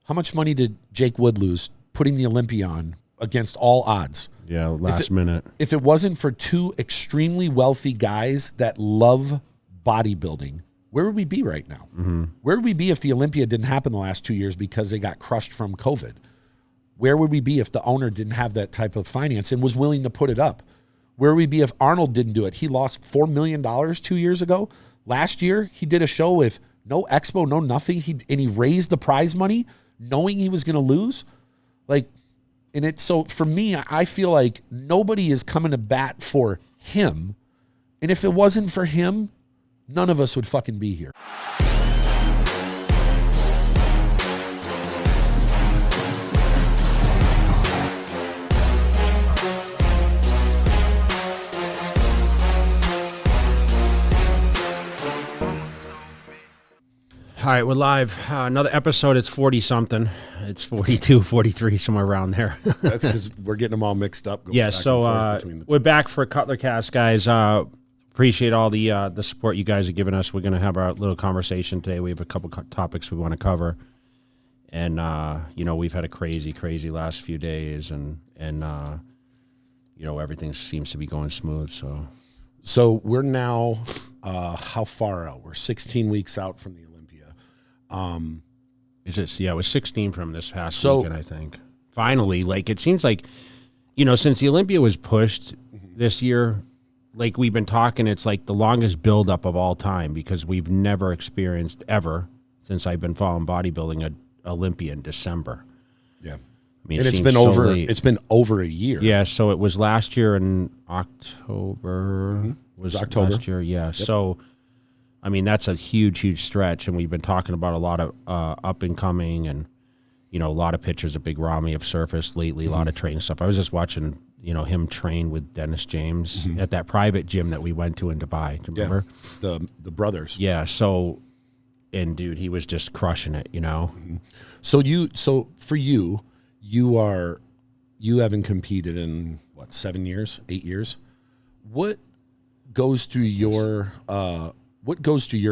How much money did Jake Wood lose putting the Olympia on against all odds? Yeah, last minute. If it wasn't for two extremely wealthy guys that love bodybuilding, where would we be right now? Mm-hmm. Where would we be if the Olympia didn't happen the last 2 years because they got crushed from COVID? Where would we be if the owner didn't have that type of finance and was willing to put it up? Where would we be if Arnold didn't do it? He lost $4 million 2 years ago. Last year, he did a show with no expo, no nothing. He raised the prize money knowing he was going to lose. So for me, I feel like nobody is coming to bat for him. And if it wasn't for him, none of us would fucking be here. All right, we're live. Another episode. It's 40-something. It's 42, 43, somewhere around there. That's because we're getting them all mixed up. Yeah, so we're back for Cutler Cast, guys. Appreciate all the support you guys are giving us. We're going to have our little conversation today. We have a couple topics we want to cover. And, we've had a crazy, crazy last few days. And everything seems to be going smooth. So we're now, how far out? We're 16 weeks out from the Olympia. It was 16 from this past weekend, I think. Finally, it seems like, since the Olympia was pushed this year, we've been talking, it's like the longest buildup of all time because we've never experienced ever, since I've been following bodybuilding, an Olympia in December. Yeah. I mean, and it's been over a year. Yeah, so it was last year in October. Mm-hmm. Was October last year? Yeah. Yep. So, I mean, that's a huge, huge stretch, and we've been talking about a lot of up and coming, and a lot of pictures of Big Ramy have surfaced lately. A lot of training stuff. I was just watching, him train with Dennis James at that private gym that we went to in Dubai. Do you remember? The brothers. Yeah. So, and dude, he was just crushing it. So for you, you haven't competed in 7 years, 8 years. What goes through your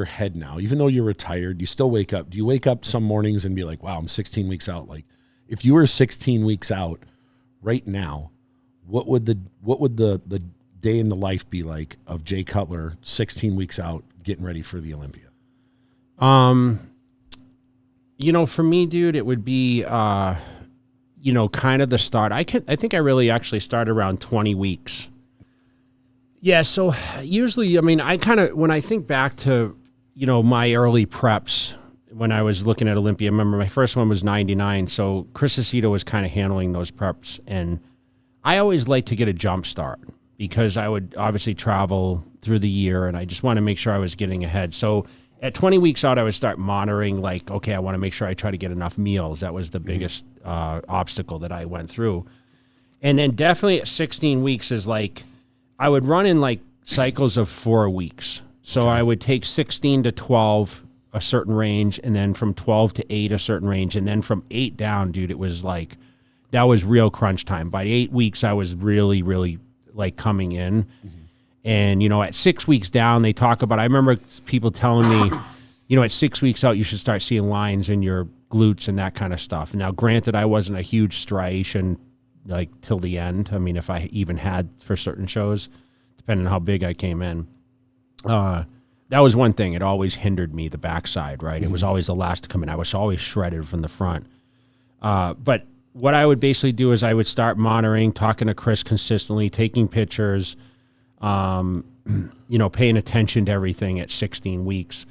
head now? Even though you're retired, you still wake up. Do you wake up some mornings and be like, wow, I'm 16 weeks out? Like, if you were 16 weeks out right now, what would the day in the life be like of Jay Cutler 16 weeks out getting ready for the Olympia? For me, dude, it would be kind of the start. I think I really actually started around 20 weeks. Yeah, so usually, I mean, when I think back to, my early preps, when I was looking at Olympia, I remember my first one was 99, so Chris Aceto was kind of handling those preps, and I always like to get a jump start because I would obviously travel through the year, and I just want to make sure I was getting ahead. So at 20 weeks out, I would start monitoring, okay, I want to make sure I try to get enough meals. That was the biggest obstacle that I went through. And then definitely at 16 weeks is I would run in cycles of 4 weeks. So okay. I would take 16 to 12, a certain range, and then from 12 to 8, a certain range. And then from 8 down, dude, it was that was real crunch time. By 8 weeks, I was really, really coming in. Mm-hmm. And, at 6 weeks down, they talk about, I remember people telling me, at 6 weeks out, you should start seeing lines in your glutes and that kind of stuff. Now, granted, I wasn't a huge striation till the end. I mean, if I even had for certain shows, depending on how big I came in. That was one thing. It always hindered me, the backside, right? Mm-hmm. It was always the last to come in. I was always shredded from the front. But what I would basically do is I would start monitoring, talking to Chris consistently, taking pictures, paying attention to everything at 16 weeks.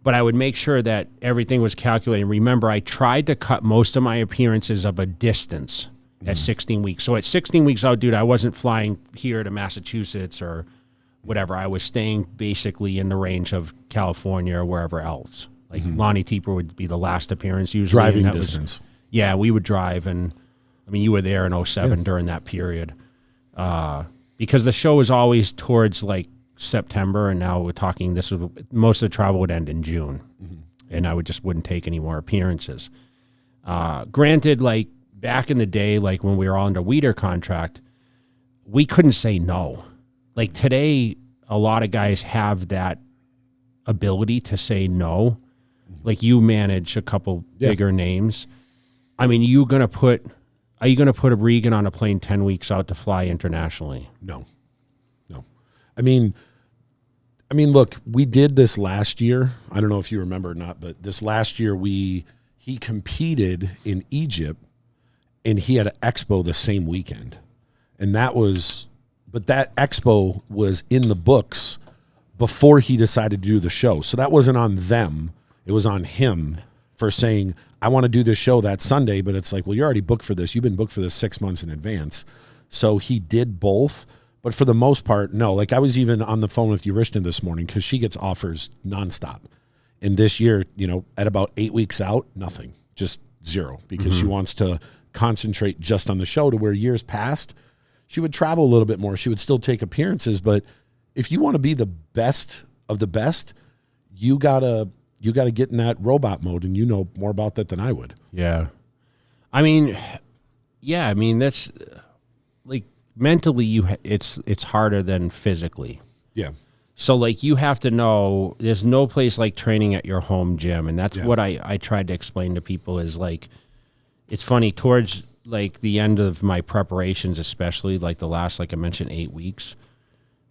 But I would make sure that everything was calculated. Remember, I tried to cut most of my appearances of a distance at 16 weeks. So at 16 weeks out, dude, I wasn't flying here to Massachusetts or whatever. I was staying basically in the range of California or wherever else. Lonnie Teeper would be the last appearance usually. Driving distance. Yeah, we would drive. And, I mean, you were there in 07 during that period. Because the show was always towards, September, and now we're talking, most of the travel would end in June. Mm-hmm. And I wouldn't take any more appearances. Granted, back in the day, when we were all under Weider contract, we couldn't say no. Today, a lot of guys have that ability to say no. You manage a couple bigger names. I mean, are you going to put a Regan on a plane 10 weeks out to fly internationally? No. I mean, look, we did this last year. I don't know if you remember or not, but this last year he competed in Egypt, and he had an expo the same weekend. And that expo was in the books before he decided to do the show. So that wasn't on them. It was on him for saying, I want to do this show that Sunday, but it's like, well, you're already booked for this. You've been booked for this 6 months in advance. So he did both. But for the most part, no. Like, I was even on the phone with Urishna this morning because she gets offers nonstop. And this year, at about 8 weeks out, nothing, just zero, because she wants to concentrate just on the show, to where years past, she would travel a little bit more. She would still take appearances. But if you want to be the best of the best, you gotta get in that robot mode, and you know more about that than I would. Yeah. I mean, that's like, mentally it's harder than physically. Yeah. So like, you have to know there's no place like training at your home gym. And that's what I tried to explain to people is like, it's funny, towards like the end of my preparations, especially like the last, like I mentioned, 8 weeks,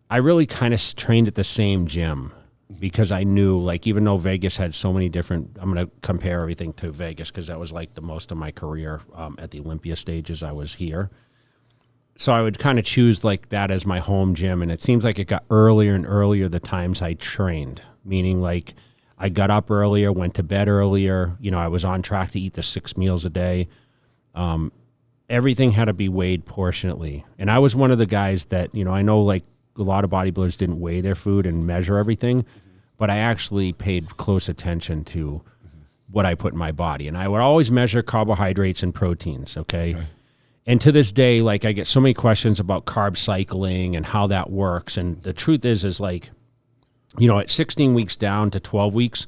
I really kind of trained at the same gym, because I knew, like, even though Vegas had so many different, I'm going to compare everything to Vegas because that was like the most of my career at the Olympia stages I was here. So I would kind of choose like that as my home gym. And it seems like it got earlier and earlier the times I trained, meaning like I got up earlier, went to bed earlier. I was on track to eat the 6 meals a day. Everything had to be weighed proportionately. And I was one of the guys that, I know like a lot of bodybuilders didn't weigh their food and measure everything, but I actually paid close attention to what I put in my body. And I would always measure carbohydrates and proteins, okay? And to this day, like, I get so many questions about carb cycling and how that works. And the truth is like, at 16 weeks down to 12 weeks,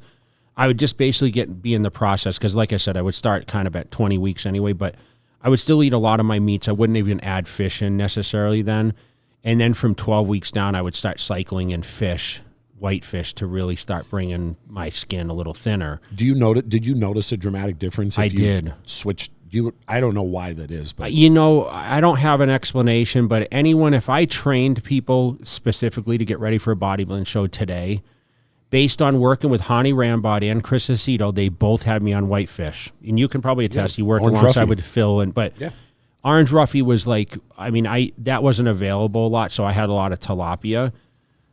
I would just basically be in the process. Because like I said, I would start kind of at 20 weeks anyway, but I would still eat a lot of my meats. I wouldn't even add fish in necessarily then. And then from 12 weeks down, I would start cycling in fish, white fish, to really start bringing my skin a little thinner. Did you notice a dramatic difference? I did. Switched. I don't know why that is, but I don't have an explanation. But if I trained people specifically to get ready for a bodybuilding show today, based on working with Hani Rambod and Chris Aceto, they both had me on whitefish. And you can probably attest, you worked alongside with Phil. But Orange Roughy was like, that wasn't available a lot, so I had a lot of tilapia.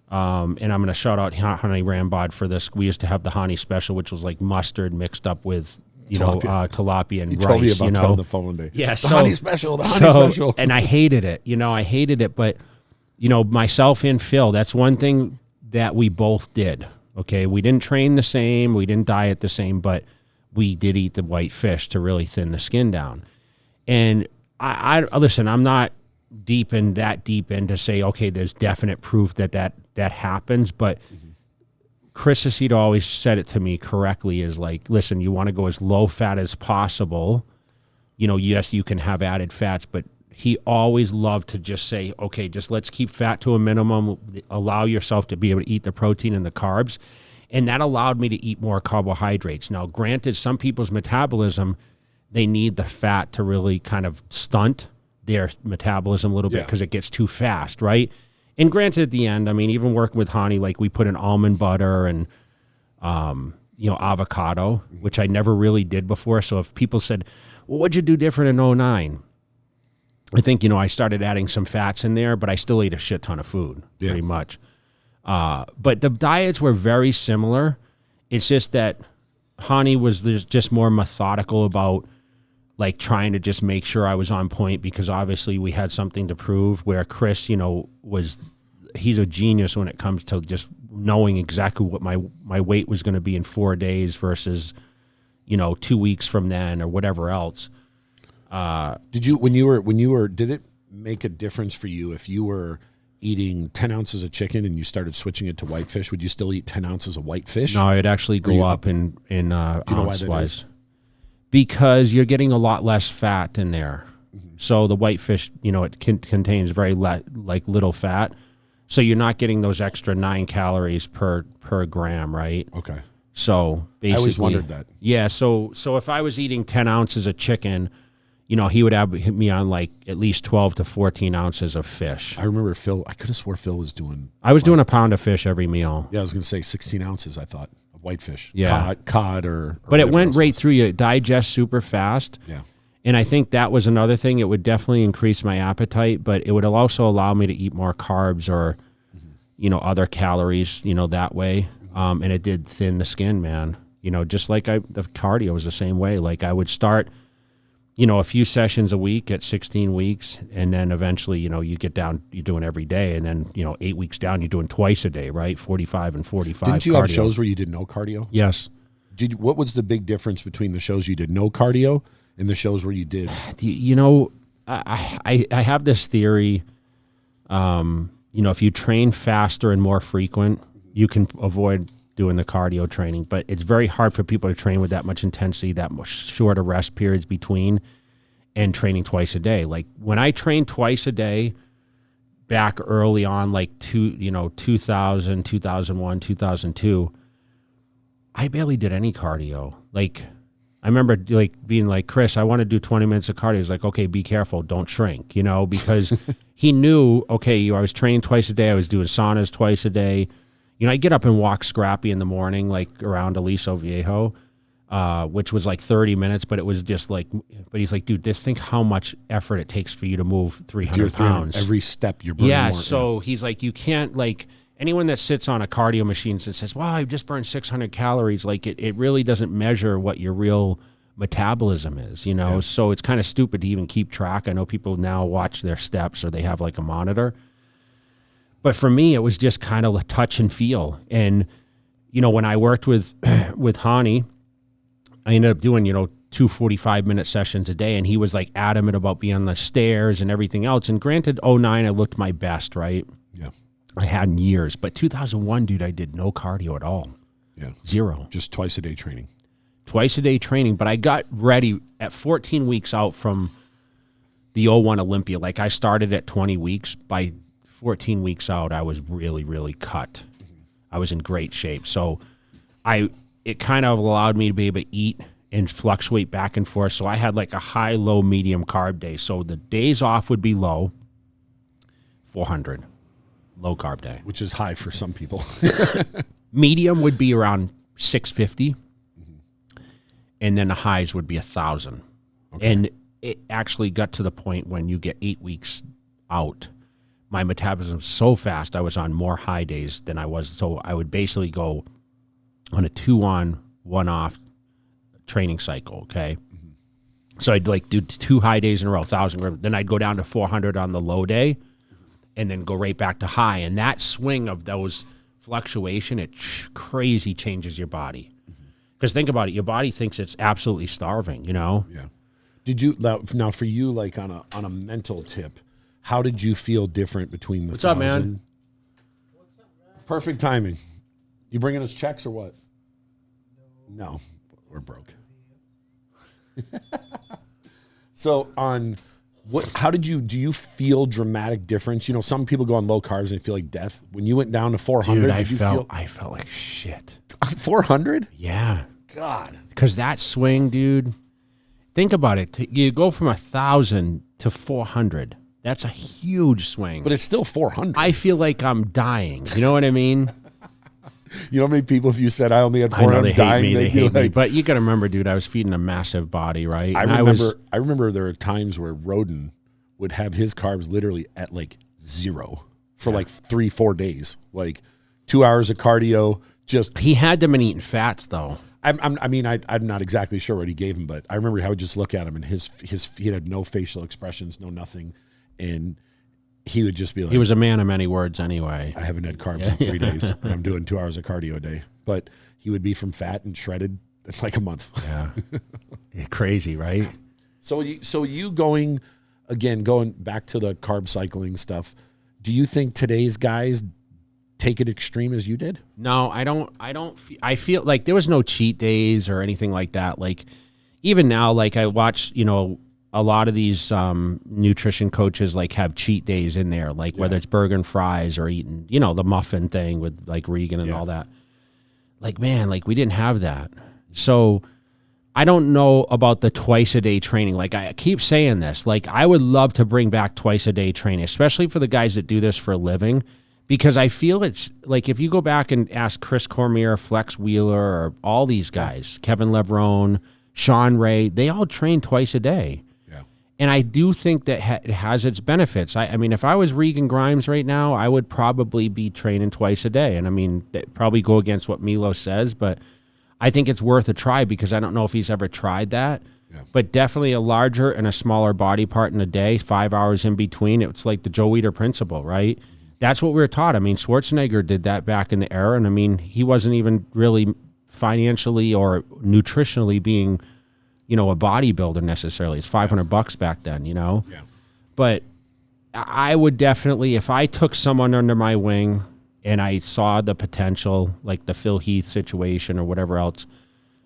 And I'm going to shout out Hani Rambod for this. We used to have the Hani special, which was like mustard mixed up with, tilapia and rice. Told me about that on the phone one day. Yeah, the Hani special. And I hated it. I hated it. But, myself and Phil, that's one thing that we both did. Okay, we didn't train the same, we didn't diet the same, but we did eat the white fish to really thin the skin down. And I listen, I'm not deep in to say, okay, there's definite proof that happens, but Chris Aceto always said it to me correctly, is like, listen, you want to go as low fat as possible. Yes, you can have added fats, but he always loved to just say, okay, just let's keep fat to a minimum, allow yourself to be able to eat the protein and the carbs. And that allowed me to eat more carbohydrates. Now, granted, some people's metabolism, they need the fat to really kind of stunt their metabolism a little bit because it gets too fast, right? And granted, at the end, even working with Hani, like we put in almond butter and, avocado, which I never really did before. So if people said, well, what'd you do different in 2009? I think, I started adding some fats in there, but I still ate a shit ton of food, pretty much. But the diets were very similar. It's just that Hani was just more methodical about, like, trying to just make sure I was on point, because obviously we had something to prove, where Chris, he's a genius when it comes to just knowing exactly what my weight was going to be in 4 days versus, 2 weeks from then or whatever else. Did it make a difference for you if you were eating 10 ounces of chicken and you started switching it to whitefish? Would you still eat 10 ounces of whitefish? No, it'd actually go up in Do you know why that ounce-wise. is? Because you're getting a lot less fat in there. So the whitefish, it contains very little fat. So you're not getting those extra 9 calories per gram, right? Okay. So basically, I always wondered that. Yeah. So if I was eating 10 ounces of chicken, you know, he would have me on like at least 12 to 14 ounces of fish. I remember Phil. I could have swore Phil was doing. I was doing a pound of fish every meal. Yeah, I was going to say 16 ounces. I thought of whitefish. Yeah, cod or but it went right through you. It digests super fast. Yeah. And I think that was another thing. It would definitely increase my appetite, but it would also allow me to eat more carbs or, you know, other calories, you know, that way. And it did thin the skin, man. You know, just like the cardio was the same way. Like I would start, you know, a few sessions a week at 16 weeks. And then eventually, you know, you get down, you're doing every day. And then, you know, 8 weeks down, you're doing twice a day, right? 45 and 45. Didn't you cardio. have shows where you did no cardio? Yes. What was the big difference between the shows you did no cardio and the shows where you did? You know, I have this theory, you know, if you train faster and more frequent, you can avoid doing the cardio training, but it's very hard for people to train with that much intensity, that much shorter rest periods between, and training twice a day. Like when I trained twice a day back early on, like 2000, 2001, 2002, I barely did any cardio. Like I remember like being like, Chris, I want to do 20 minutes of cardio. He's like, okay, be careful. Don't shrink, you know, because he knew, okay, I was training twice a day. I was doing saunas twice a day. You know, I get up and walk Scrappy in the morning, like around Aliso Viejo, which was like 30 minutes, but it was just like, but he's like, dude, just think how much effort it takes for you to move 300 pounds. Every step you're burning yeah, more. so he's like, you can't, like, anyone that sits on a cardio machine and says, well, I just burned 600 calories, like it really doesn't measure what your real metabolism is, you know? Yeah. So it's kind of stupid to even keep track. I know people now watch their steps or they have like a monitor. But for me, it was just kind of a touch and feel. And, you know, when I worked with Hani, I ended up doing, you know, 2 45-minute sessions a day. And he was like adamant about being on the stairs and everything else. And granted, 2009, I looked my best, right? Yeah. I had in years. But 2001, dude, I did no cardio at all. Yeah. Zero. Just twice a day training. Twice a day training. But I got ready at 14 weeks out from the 01 Olympia. Like I started at 20 weeks. By 14 weeks out, I was really, really cut. I was in great shape. So it kind of allowed me to be able to eat and fluctuate back and forth. So I had like a high, low, medium carb day. So the days off would be low, 400, low carb day. Which is high for some people. Medium would be around 650. And then the highs would be 1,000. Okay. And it actually got to the point when you get 8 weeks out, my metabolism was so fast, I was on more high days than I was. So I would basically go on a 2-on, 1-off training cycle, okay? Mm-hmm. So I'd like do 2 high days in a row, 1,000. Then I'd go down to 400 on the low day and then go right back to high. And that swing of those fluctuation, it crazy changes your body. Because think about it, your body thinks it's absolutely starving, you know? Yeah. Did you, now for you, like on a mental tip, how did you feel different between the 1,000? What's up, man? Perfect timing. You bringing us checks or what? No, we're broke. So how do you feel dramatic difference? You know, some people go on low carbs and they feel like death. When you went down to 400, dude, I felt like shit. 400? Yeah. God. Because that swing, dude, think about it. You go from 1,000 to 400. That's a huge swing. But it's still 400. I feel like I'm dying. You know what I mean? You know how many people, if you said I only had 400, they dying, they hate me. But you got to remember, dude, I was feeding a massive body, right? I remember there are times where Roden would have his carbs literally at like 0 for like 3-4 days, like 2 hours of cardio. Just he had them in eating fats though. I'm not exactly sure what he gave him, but I remember how I would just look at him and he had no facial expressions, no nothing, and he would just be like, he was a man of many words anyway. I haven't had carbs in 3 days, and I'm doing 2 hours of cardio a day. But he would be from fat and shredded in like a month. Yeah, crazy, right? So you going back to the carb cycling stuff. Do you think today's guys take it extreme as you did? No, I don't. I feel like there was no cheat days or anything like that. Like even now, like I watch, you know, a lot of these nutrition coaches like have cheat days in there, like whether it's burger and fries or eating, you know, the muffin thing with like Regan and all that. like, man, like we didn't have that. So I don't know about the twice a day training. Like I keep saying this, like I would love to bring back twice a day training, especially for the guys that do this for a living, because I feel it's like if you go back and ask Chris Cormier, Flex Wheeler, or all these guys, Kevin Levrone, Sean Ray, they all train twice a day. Yeah. And I do think that it has its benefits. I mean, if I was Regan Grimes right now, I would probably be training twice a day. And I mean, that probably go against what Milo says, but I think it's worth a try because I don't know if he's ever tried that. Yeah. But definitely a larger and a smaller body part in a day, 5 hours in between. It's like the Joe Weider principle, right? That's what we were taught. I mean, Schwarzenegger did that back in the era, and I mean, he wasn't even really financially or nutritionally being, a bodybuilder necessarily. It's $500 back then, Yeah. But I would definitely, if I took someone under my wing and I saw the potential, like the Phil Heath situation or whatever else,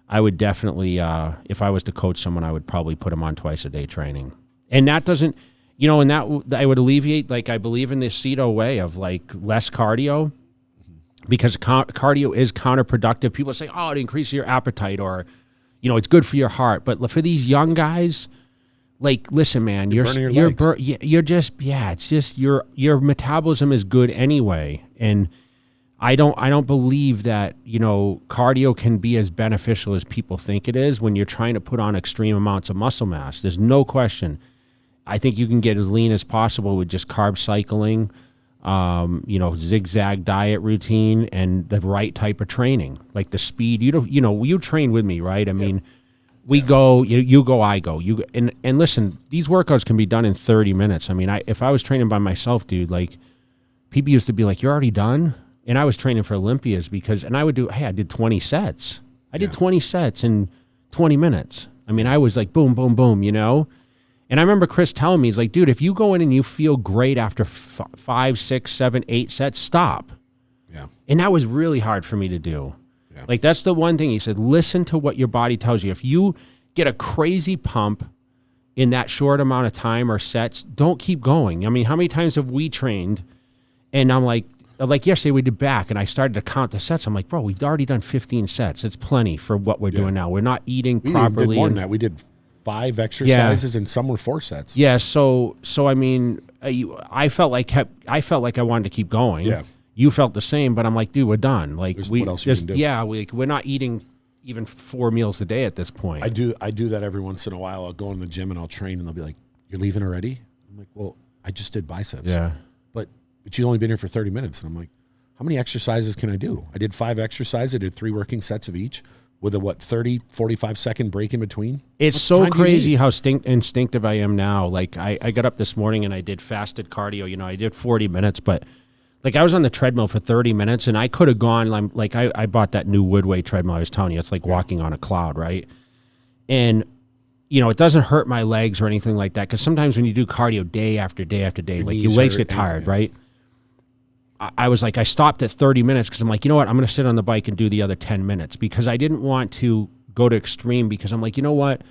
I would definitely, if I was to coach someone, I would probably put them on twice a day training. And that doesn't, and that I would alleviate, like I believe in this Ceto way of like less cardio, because cardio is counterproductive. People say, oh, it increases your appetite, or, it's good for your heart. But for these young guys, like, listen, man, it's just your metabolism is good anyway. And I don't believe that, cardio can be as beneficial as people think it is when you're trying to put on extreme amounts of muscle mass. There's no question. I think you can get as lean as possible with just carb cycling, zigzag diet routine, and the right type of training, like the speed. You train with me, right? I mean, we go, you go, I go. And listen, these workouts can be done in 30 minutes. I mean, if I was training by myself, dude, like people used to be like, "You're already done?" And I was training for Olympias I did 20 sets. I did 20 sets in 20 minutes. I mean, I was like, boom, boom, boom, And I remember Chris telling me, he's like, dude, if you go in and you feel great after 5, 6, 7, 8 sets, stop. Yeah. And that was really hard for me to do. Yeah. Like, that's the one thing he said, listen to what your body tells you. If you get a crazy pump in that short amount of time or sets, don't keep going. I mean, how many times have we trained and I'm like yesterday we did back and I started to count the sets. I'm like, bro, we've already done 15 sets. It's plenty for what we're doing now. We're not eating properly. We did more than that. We did 5 exercises and some were 4 sets. Yeah. So I mean, I felt like I wanted to keep going. Yeah. You felt the same, but I'm like, dude, we're done. Like what else you can do? We're not eating even 4 meals a day at this point. I do that every once in a while. I'll go in the gym and I'll train and they'll be like, "You're leaving already?" I'm like, "Well, I just did biceps." Yeah. But you've only been here for 30 minutes. And I'm like, how many exercises can I do? I did 5 exercises. I did 3 working sets of each with a 30, 45 second break in between. It's so crazy how instinctive I am now. Like I got up this morning and I did fasted cardio. I did 40 minutes, but like I was on the treadmill for 30 minutes and I could have gone, like I bought that new Woodway treadmill I was telling you. It's like walking on a cloud, right? And it doesn't hurt my legs or anything like that, because sometimes when you do cardio day after day after day, like your legs get tired, right? I was like, I stopped at 30 minutes because I'm like, you know what? I'm going to sit on the bike and do the other 10 minutes because I didn't want to go to extreme, because I'm like, you know what?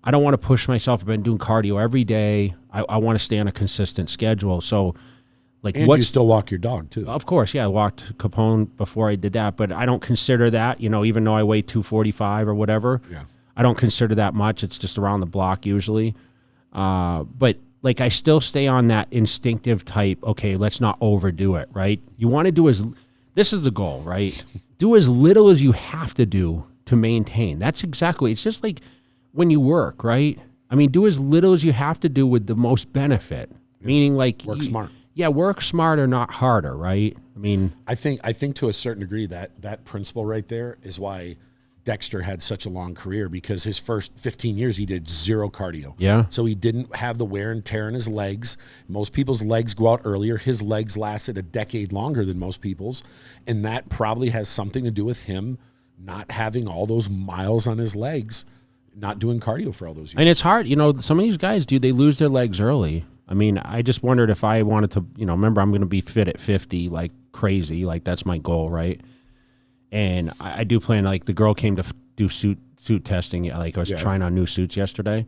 I don't want to push myself. I've been doing cardio every day. I want to stay on a consistent schedule. So like, and you still walk your dog too. Of course. Yeah. I walked Capone before I did that, but I don't consider that, even though I weigh 245 or whatever. Yeah. I don't consider that much. It's just around the block usually. But like I still stay on that instinctive type, okay, let's not overdo it, right? You want to do this is the goal, right? Do as little as you have to do to maintain. That's exactly, it's just like when you work, right? I mean, do as little as you have to do with the most benefit, meaning like work smart. Yeah, work smarter, not harder, right? I mean, I think to a certain degree that principle right there is why Dexter had such a long career, because his first 15 years he did 0 cardio. Yeah. So he didn't have the wear and tear in his legs. Most people's legs go out earlier. His legs lasted a decade longer than most people's. And that probably has something to do with him not having all those miles on his legs, not doing cardio for all those years. And it's hard. Some of these guys, dude, they lose their legs early. I mean, I just wondered if I wanted to, remember, I'm going to be fit at 50 like crazy. Like that's my goal, right? And I do plan, like the girl came to do suit testing. Like I was trying on new suits yesterday.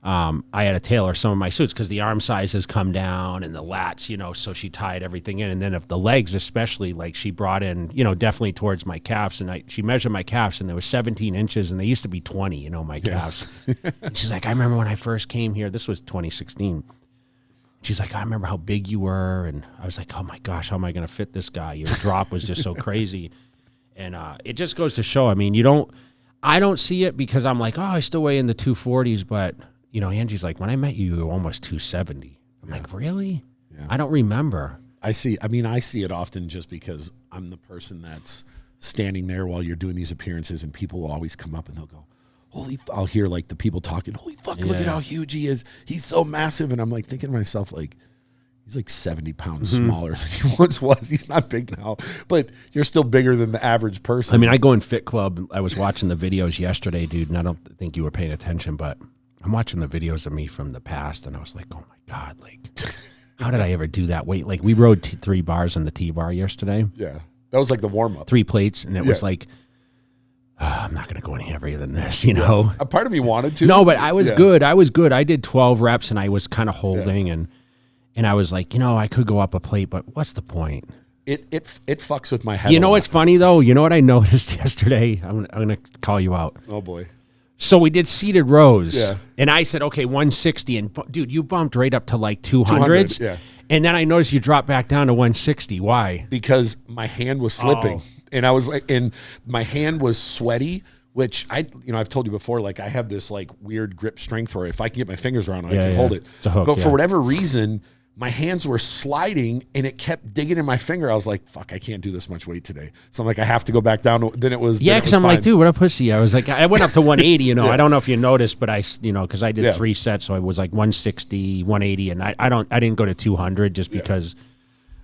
I had to tailor some of my suits because the arm sizes come down and the lats, so she tied everything in. And then if the legs, especially, like she brought in, definitely towards my calves. And she measured my calves and there was 17 inches and they used to be 20, my calves. And she's like, I remember when I first came here, this was 2016. She's like, I remember how big you were. And I was like, oh my gosh, how am I going to fit this guy? Your drop was just so crazy. And it just goes to show, I mean, I don't see it because I'm like, oh, I still weigh in the 240s. But, Angie's like, when I met you, you were almost 270. I'm like, really? Yeah. I don't remember. I see it often just because I'm the person that's standing there while you're doing these appearances and people will always come up and they'll go, I'll hear like the people talking, holy fuck, look at how huge he is. He's so massive. And I'm like thinking to myself, like, he's like 70 pounds smaller than he once was. He's not big now, but you're still bigger than the average person. I mean, I go in Fit Club. I was watching the videos yesterday, dude, and I don't think you were paying attention, but I'm watching the videos of me from the past, and I was like, oh my God, like, how did I ever do that weight? Like, we rode 3 bars on the T-bar yesterday. Yeah. That was like the warm-up. 3 plates, and it was like, I'm not going to go any heavier than this, A part of me wanted to. No, but I was good. I did 12 reps, and I was kind of holding, and I was like, I could go up a plate, but what's the point? It fucks with my head. What's funny, though? You know what I noticed yesterday? I'm going to call you out. Oh, boy. So we did seated rows. Yeah. And I said, okay, 160. And, dude, you bumped right up to like 200s. Yeah. And then I noticed you dropped back down to 160. Why? Because my hand was slipping. And I was like, and my hand was sweaty, which I've told you before, like I have this like weird grip strength where if I can get my fingers around it, I can hold it. It's a hook, but for whatever reason, my hands were sliding and it kept digging in my finger. I was like, fuck, I can't do this much weight today. So I'm like, I have to go back down. Then it was, because I'm like, dude, what a pussy. I was like, I went up to 180, I don't know if you noticed, but because I did 3 sets. So it was like 160, 180. And I didn't go to 200 just because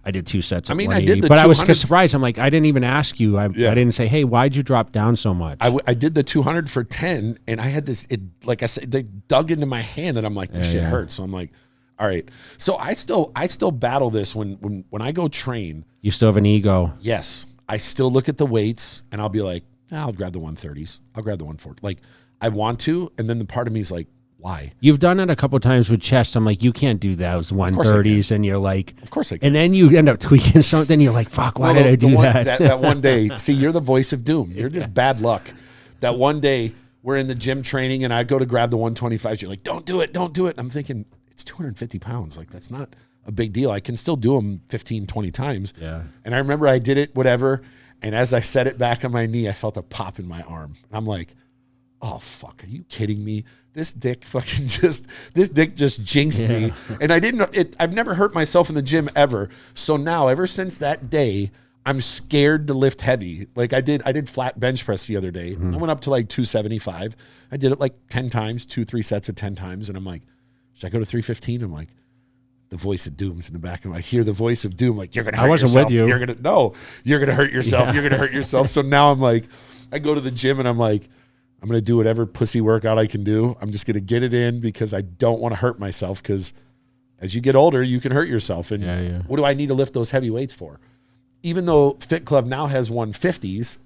I did 2 sets. I did but I was surprised. I'm like, I didn't even ask you. I didn't say, hey, why'd you drop down so much? I did the 200 for 10 and I had this, like I said, they dug into my hand and I'm like, this shit hurts. So I'm like, all right. So I still battle this when I go train. You still have an ego. Yes. I still look at the weights and I'll be like, I'll grab the 130s. I'll grab the 140. Like I want to. And then the part of me is like, why? You've done it a couple of times with chest. I'm like, you can't do those 130s. And you're like, of course I can. And then you end up tweaking something. You're like, fuck, why did I do that? That one day, see, you're the voice of doom. You're just bad luck. That one day we're in the gym training and I go to grab the 125s. You're like, don't do it. Don't do it. And I'm thinking, it's 250 pounds. Like, that's not a big deal. I can still do them 15, 20 times. Yeah. And I remember I did it, whatever. And as I set it back on my knee, I felt a pop in my arm. And I'm like, oh, fuck, are you kidding me? This dick just jinxed me. And I've never hurt myself in the gym ever. So now, ever since that day, I'm scared to lift heavy. Like I did flat bench press the other day. I went up to like 275. I did it like 10 times, 2-3 sets of 10 times. And I'm like, should I go to 315? I'm like, the voice of doom's in the back. And I hear the voice of doom, like, you're going to hurt yourself. I wasn't with you. You're going to hurt yourself. You're going to hurt yourself. So now I'm like, I go to the gym and I'm like, I'm going to do whatever pussy workout I can do. I'm just going to get it in because I don't want to hurt myself because as you get older, you can hurt yourself. And what do I need to lift those heavy weights for? Even though Fit Club now has 150s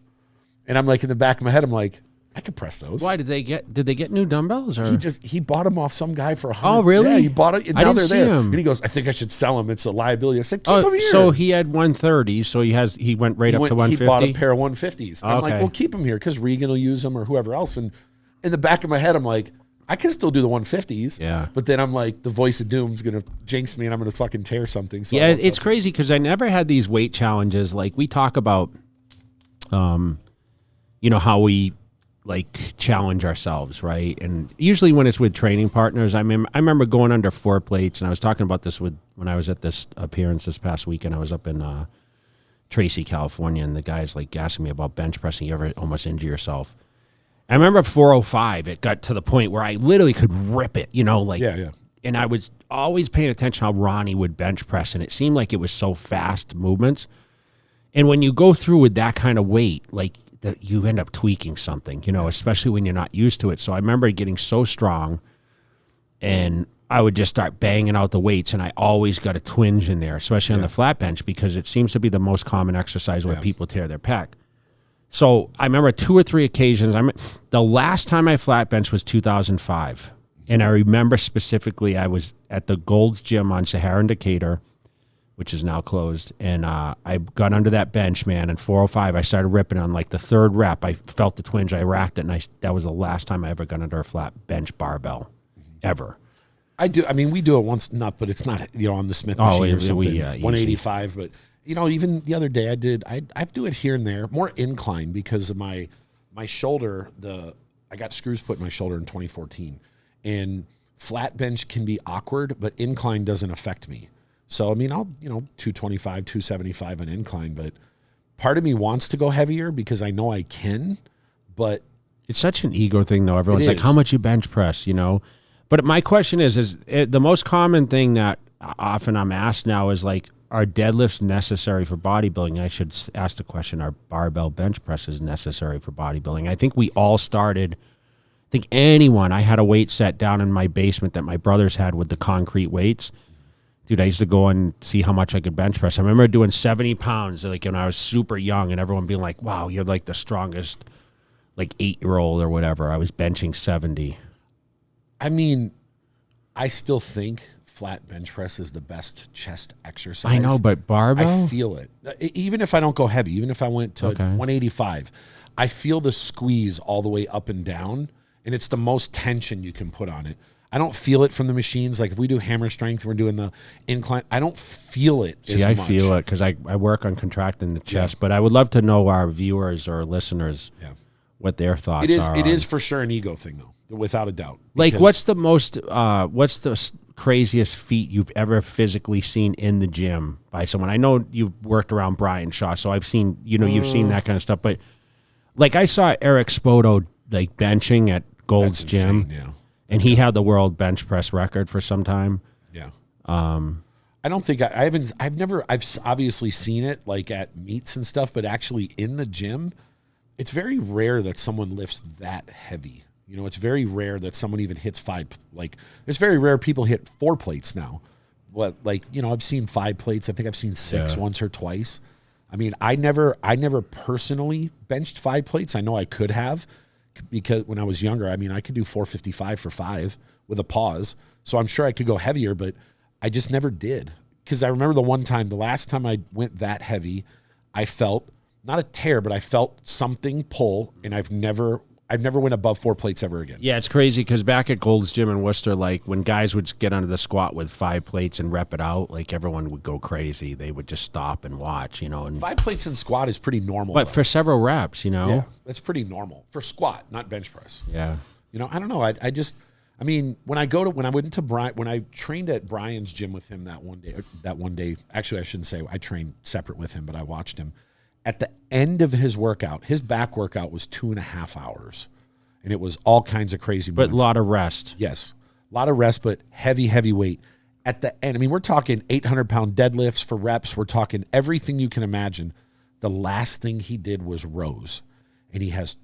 and I'm like in the back of my head, I'm like, I could press those. Why did they get new dumbbells? Or he bought them off some guy for $100. Oh, really? Yeah, he bought it. And now they're there. Him. And he goes, I think I should sell them. It's a liability. I said, keep them here. So he had 130. So he went right up to 150. He bought a pair of 150s. I'm like, well, keep them here because Regan will use them or whoever else. And in the back of my head, I'm like, I can still do the 150s. Yeah. But then I'm like, the voice of doom's gonna jinx me and I'm gonna fucking tear something. So yeah, it's crazy because I never had these weight challenges. Like we talk about, how we like challenge ourselves, right? And usually when it's with training partners, I remember going under 4 plates, and I was talking about this when I was at this appearance this past weekend. I was up in Tracy, California, and the guy's like asking me about bench pressing. You ever almost injure yourself? I remember 405, it got to the point where I literally could rip it, and I was always paying attention how Ronnie would bench press, and it seemed like it was so fast movements. And when you go through with that kind of weight, like you end up tweaking something, especially when you're not used to it. So I remember getting so strong, and I would just start banging out the weights, and I always got a twinge in there, especially on the flat bench, because it seems to be the most common exercise where people tear their pec. So I remember 2 or 3 occasions. The last time I flat bench was 2005. And I remember specifically I was at the Gold's Gym on Sahara and Decatur, which is now closed. And I got under that bench, man, and 405, I started ripping on like the third rep. I felt the twinge. I racked it, and that was the last time I ever got under a flat bench barbell, ever. I do. I mean, we do it once, but it's not, on the Smith machine or something. 185, but even the other day I do it here and there, more incline because of my shoulder. I got screws put in my shoulder in 2014, and flat bench can be awkward, but incline doesn't affect me. So, I mean, I'll, 225, 275 on incline, but part of me wants to go heavier because I know I can, but. It's such an ego thing, though. Everyone's like, how much you bench press, But my question is the most common thing that often I'm asked now is like, are deadlifts necessary for bodybuilding? I should ask the question, are barbell bench presses necessary for bodybuilding? I think we all started, I had a weight set down in my basement that my brothers had with the concrete weights. Dude, I used to go and see how much I could bench press. I remember doing 70 pounds like when I was super young, and everyone being like, wow, you're like the strongest 8-year-old or whatever. I was benching 70. I mean, I still think flat bench press is the best chest exercise. I know, but barbell? I feel it. Even if I don't go heavy, even if I went to 185, I feel the squeeze all the way up and down, and it's the most tension you can put on it. I don't feel it from the machines. Like if we do hammer strength, we're doing the incline. I don't feel it as much. I feel it because I work on contracting the chest, but I would love to know our viewers or listeners what their thoughts are. It is for sure an ego thing, though, without a doubt. Like what's the craziest feat you've ever physically seen in the gym by someone? I know you've worked around Brian Shaw, so I've seen, you've seen that kind of stuff, but like I saw Eric Spoto like benching at Gold's Gym. Yeah. And he had the world bench press record for some time. Yeah. I don't think I've obviously seen it like at meets and stuff, but actually in the gym, it's very rare that someone lifts that heavy. It's very rare that someone even hits 5. Like it's very rare people hit 4 plates now. I've seen 5 plates. I think I've seen 6 once or twice. I mean, I never personally benched 5 plates. I know I could have. Because when I was younger, I mean, I could do 455 for 5 with a pause. So I'm sure I could go heavier, but I just never did. Because I remember the last time I went that heavy, I felt, not a tear, but I felt something pull, and I've never went above 4 plates ever again. Yeah, it's crazy because back at Gold's Gym in Worcester, like when guys would get under the squat with 5 plates and rep it out, like everyone would go crazy. They would just stop and watch, And 5 plates in squat is pretty normal. But for several reps, Yeah, that's pretty normal. For squat, not bench press. Yeah. I don't know. When I trained at Brian's gym with him that one day, actually I shouldn't say I trained separate with him, but I watched him. At the end of his workout, his back workout was 2.5 hours, and it was all kinds of crazy movements. But a lot of rest. Yes, a lot of rest, but heavy weight. At the end, I mean, we're talking 800-pound deadlifts for reps. We're talking everything you can imagine. The last thing he did was rows, and he has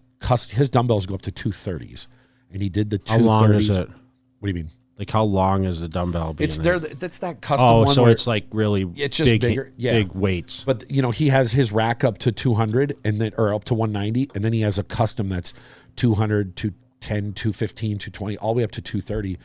his dumbbells go up to 230s, and he did the 230s. How long is it? What do you mean? Like how long is the dumbbell? It's there. That's that custom one. Oh, so it's like really it's just bigger, big weights. But he has his rack up to 200 or up to 190, and then he has a custom that's 200, 210, 215, 220, all the way up to 230.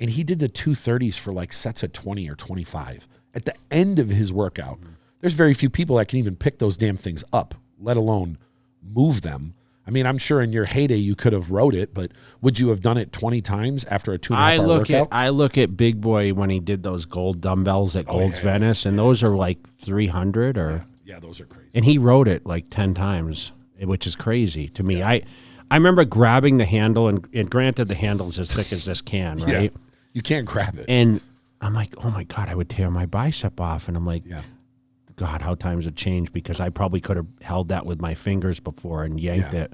And he did the 230s for like sets at 20 or 25 at the end of his workout. There's very few people that can even pick those damn things up, let alone move them. I mean, I'm sure in your heyday you could have rode it, but would you have done it 20 times after a 2.5 hour workout? I look at Big Boy when he did those gold dumbbells at Gold's Venice, and those are like 300 or... Yeah, those are crazy. And he rode it like 10 times, which is crazy to me. Yeah. I remember grabbing the handle, and granted the handle's as thick as this can, right? Yeah. You can't grab it. And I'm like, oh my God, I would tear my bicep off. And I'm like, God, how times have changed, because I probably could have held that with my fingers before and yanked it.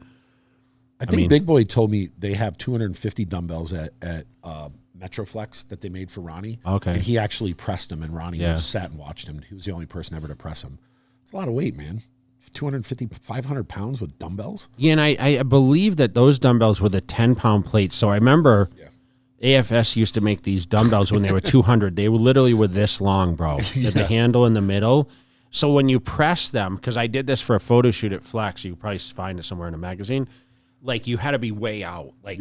I think Big Boy told me they have 250 dumbbells at Metroflex that they made for Ronnie. Okay. And he actually pressed them, and Ronnie sat and watched him. He was the only person ever to press him. It's a lot of weight, man. 250, 500 pounds with dumbbells. Yeah, and I believe that those dumbbells were the 10-pound plates. So I remember AFS used to make these dumbbells when they were 200. They literally were this long, bro. The handle in the middle. So when you press them, because I did this for a photo shoot at Flex, you could probably find it somewhere in a magazine, like you had to be way out. Like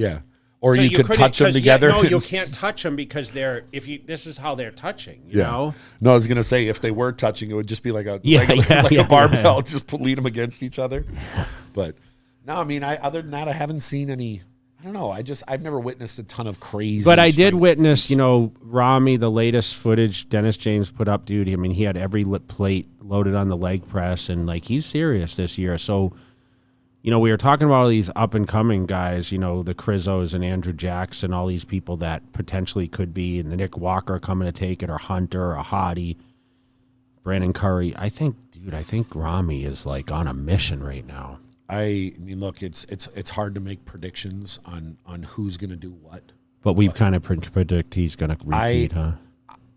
Or So you could touch them together. no, you can't touch them because this is how they're touching, you know? No, I was going to say, if they were touching, it would just be like a a barbell, just lean them against each other. But no, I mean, other than that, I haven't seen any, I don't know. I've never witnessed a ton of crazy. But I did witness, Ramy, the latest footage Dennis James put up, dude. I mean, he had every plate loaded on the leg press, and like, he's serious this year. So, we were talking about all these up-and-coming guys, the Crizzos and Andrew Jackson, all these people that potentially could be, and the Nick Walker coming to take it, or Hunter, or Hottie, Brandon Curry. I think Ramy is, like, on a mission right now. I mean, look, it's hard to make predictions on who's going to do what. But we kind of predict he's going to repeat, huh?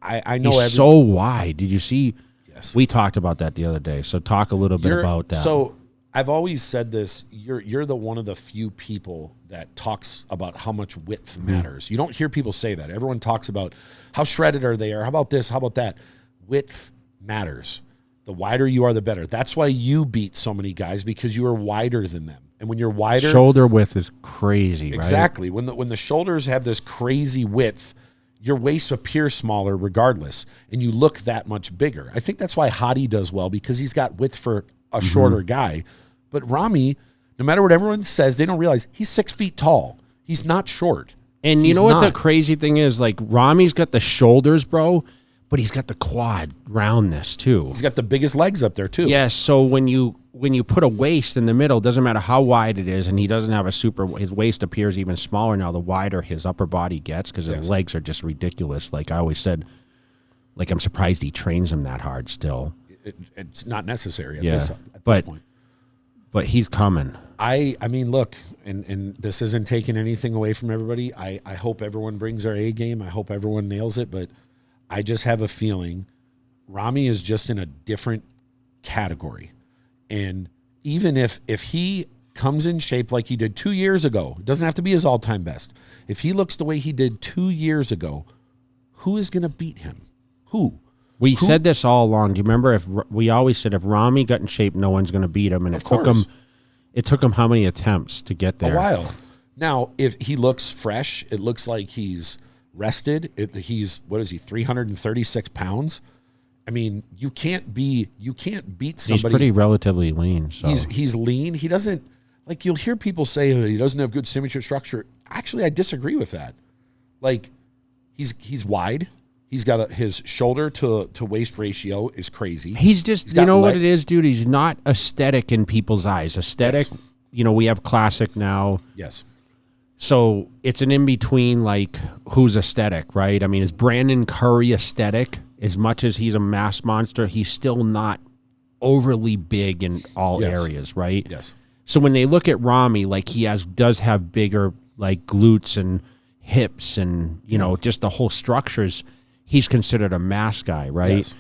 I know he's so wide. Did you see? Yes. We talked about that the other day, so talk a little bit about that. So I've always said this. You're the one of the few people that talks about how much width matters. You don't hear people say that. Everyone talks about how shredded are they, or how about this, how about that. Width matters. The wider you are, the better. That's why you beat so many guys, because you are wider than them. And when you're wider, shoulder width is crazy. Exactly. Right? When the shoulders have this crazy width, your waist appears smaller regardless, and you look that much bigger. I think that's why Hottie does well, because he's got width for a shorter guy. But Ramy, no matter what everyone says, they don't realize he's 6 feet tall. He's not short. And you know what the crazy thing is? Like, Ramy's got the shoulders, bro, but he's got the quad roundness too. He's got the biggest legs up there too. Yes. So when you put a waist in the middle, doesn't matter how wide it is, and he doesn't have his waist appears even smaller now the wider his upper body gets, because his legs are just ridiculous. Like I always said, like, I'm surprised he trains him that hard still. It's not necessary at this point. But he's coming. I mean, look, and this isn't taking anything away from everybody. I hope everyone brings their A game. I hope everyone nails it. But I just have a feeling Ramy is just in a different category. And even if he comes in shape like he did 2 years ago, it doesn't have to be his all-time best. If he looks the way he did 2 years ago, who is going to beat him? Who? We said this all along. Do you remember? We always said if Ramy got in shape, no one's going to beat him, and it took him how many attempts to get there? A while. Now, if he looks fresh, it looks like he's rested. He's 336 pounds. I mean, you can't beat somebody. He's pretty relatively lean. So he's lean. He doesn't, like, you'll hear people say he doesn't have good symmetry structure. Actually, I disagree with that. Like, he's wide. He's got his shoulder to waist ratio is crazy. He's just, what it is, dude? He's not aesthetic in people's eyes. Aesthetic, yes. We have classic now. Yes. So it's an in-between, like, who's aesthetic, right? I mean, is Brandon Curry aesthetic? As much as he's a mass monster, he's still not overly big in all areas, right? Yes. So when they look at Ramy, like, he does have bigger, like, glutes and hips and, just the whole structures, he's considered a mass guy, right? Yes.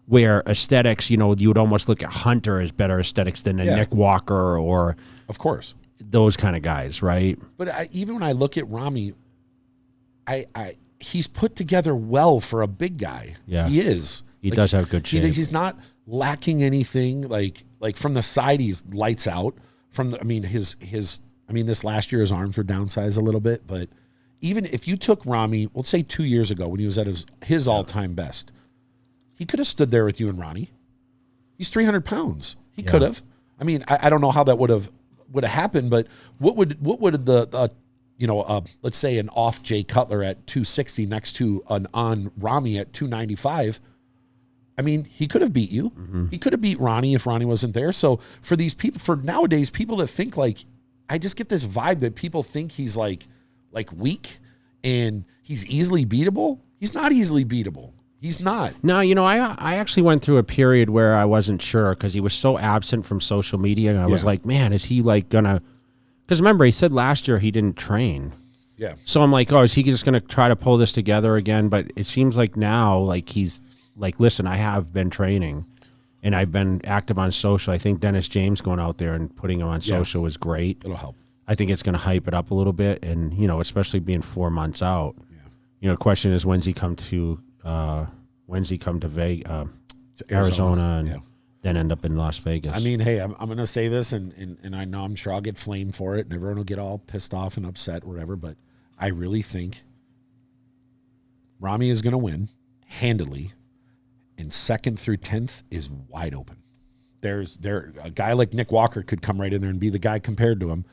Where aesthetics, you would almost look at Hunter as better aesthetics than a Nick Walker or... Of course. Those kind of guys, right? But even when I look at Ramy, he's put together well for a big guy. Yeah. He is. He does have good shape. He's not lacking anything. Like from the side, he's lights out. This last year, his arms were downsized a little bit, but even if you took Ramy, let's say 2 years ago when he was at his all-time best, he could have stood there with you and Ronnie. He's 300 pounds. He could have. I mean, I don't know how that would have happened, but what would let's say an off Jay Cutler at 260 next to an on Ramy at 295. I mean, he could have beat you. Mm-hmm. He could have beat Ronnie if Ronnie wasn't there. So for these people, for nowadays, people that think like, I just get this vibe that people think he's like weak and he's easily beatable. He's not easily beatable. He's not. No, I actually went through a period where I wasn't sure because he was so absent from social media. And I was like, man, is he like gonna? Because remember, he said last year he didn't train. Yeah. So I'm like, oh, is he just gonna try to pull this together again? But it seems like now, like he's like, listen, I have been training, and I've been active on social. I think Dennis James going out there and putting him on social was great. It'll help. I think it's going to hype it up a little bit, and especially being 4 months out. Yeah. The question is, when's he come to Arizona, and then end up in Las Vegas? I mean, hey, I'm going to say this, and I know I'm sure I'll get flamed for it, and everyone will get all pissed off and upset or whatever, but I really think Ramy is going to win handily, and 2nd through 10th is wide open. A guy like Nick Walker could come right in there and be the guy compared to him,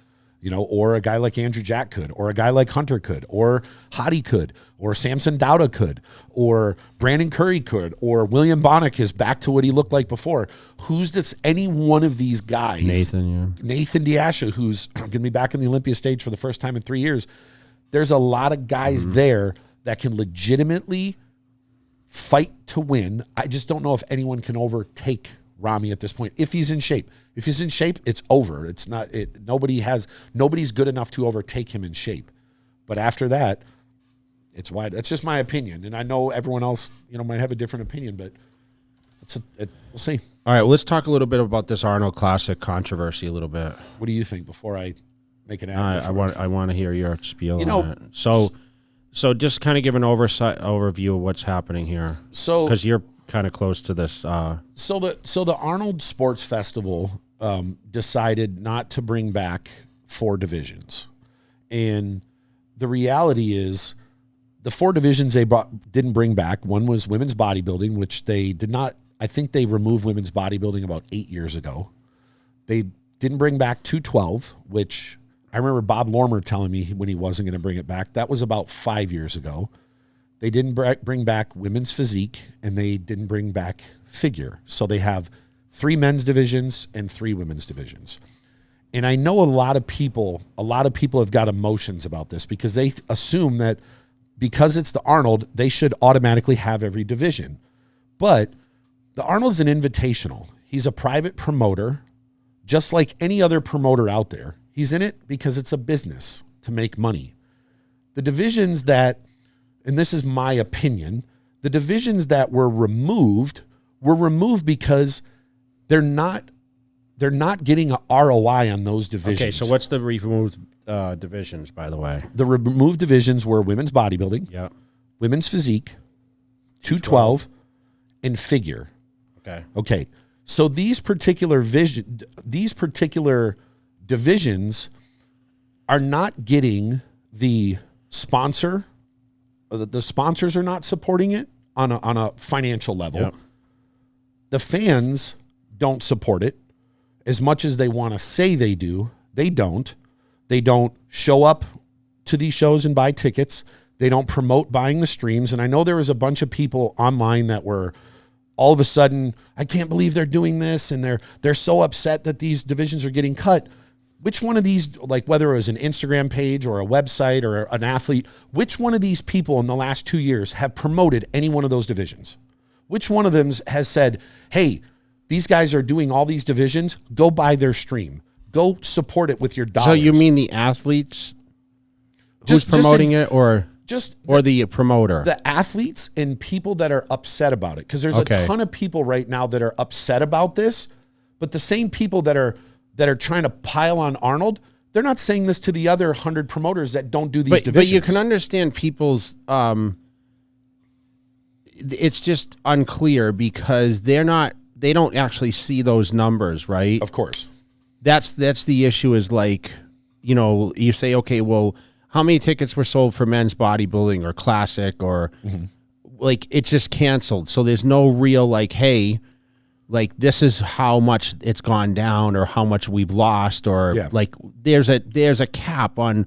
or a guy like Andrew Jack could, or a guy like Hunter could, or Hottie could, or Samson Dowda could, or Brandon Curry could, or William Bonnick is back to what he looked like before. Who's this? Any one of these guys? Nathan Diasha, who's going to be back in the Olympia stage for the first time in 3 years. There's a lot of guys there that can legitimately fight to win. I just don't know if anyone can overtake Ramy at this point. If he's in shape, it's over. It's not. Nobody's good enough to overtake him in shape. But after that, it's wide. That's just my opinion, and I know everyone else, might have a different opinion, but we'll see. All right, well, let's talk a little bit about this Arnold Classic controversy a little bit. What do you think before I make an ad? I want to hear your spiel on it. So just kind of give an overview of what's happening here. So because you're kind of close to this. So the Arnold Sports Festival decided not to bring back 4 divisions, and the reality is the 4 divisions they didn't bring back. One was women's bodybuilding, which they did not. I think they removed women's bodybuilding about 8 years ago. They didn't bring back 212, which I remember Bob Lormer telling me when he wasn't going to bring it back. That was about 5 years ago. They didn't bring back women's physique, and they didn't bring back figure. So they have 3 men's divisions and 3 women's divisions. And I know a lot of people have got emotions about this because they assume that because it's the Arnold, they should automatically have every division. But the Arnold's an invitational. He's a private promoter, just like any other promoter out there. He's in it because it's a business to make money. The divisions that, and this is my opinion, the divisions that were removed because they're not getting a ROI on those divisions. Okay, so what's the removed divisions, by the way? The removed divisions were women's bodybuilding, women's physique, 212, and figure. Okay. So these particular divisions are not getting the sponsor. The sponsors are not supporting it on a financial level. Yep. The fans don't support it as much as they want to say they do. They don't. They don't show up to these shows and buy tickets. They don't promote buying the streams. And I know there was a bunch of people online that were all of a sudden, I can't believe they're doing this, and they're so upset that these divisions are getting cut. Which one of these, like whether it was an Instagram page or a website or an athlete, which one of these people in the last 2 years have promoted any one of those divisions? Which one of them has said, hey, these guys are doing all these divisions, go buy their stream. Go support it with your dollars. So you mean the athletes who's promoting it or the promoter? The athletes and people that are upset about it. Because there's a ton of people right now that are upset about this, but the same people that are trying to pile on Arnold, they're not saying this to the other 100 promoters that don't do these divisions. But you can understand people's it's just unclear because they don't actually see those numbers, right? Of course. That's the issue is like, you say, okay, well, how many tickets were sold for men's bodybuilding or classic or like it's just canceled. So there's no real like, hey, like this is how much it's gone down or how much we've lost or like there's a cap on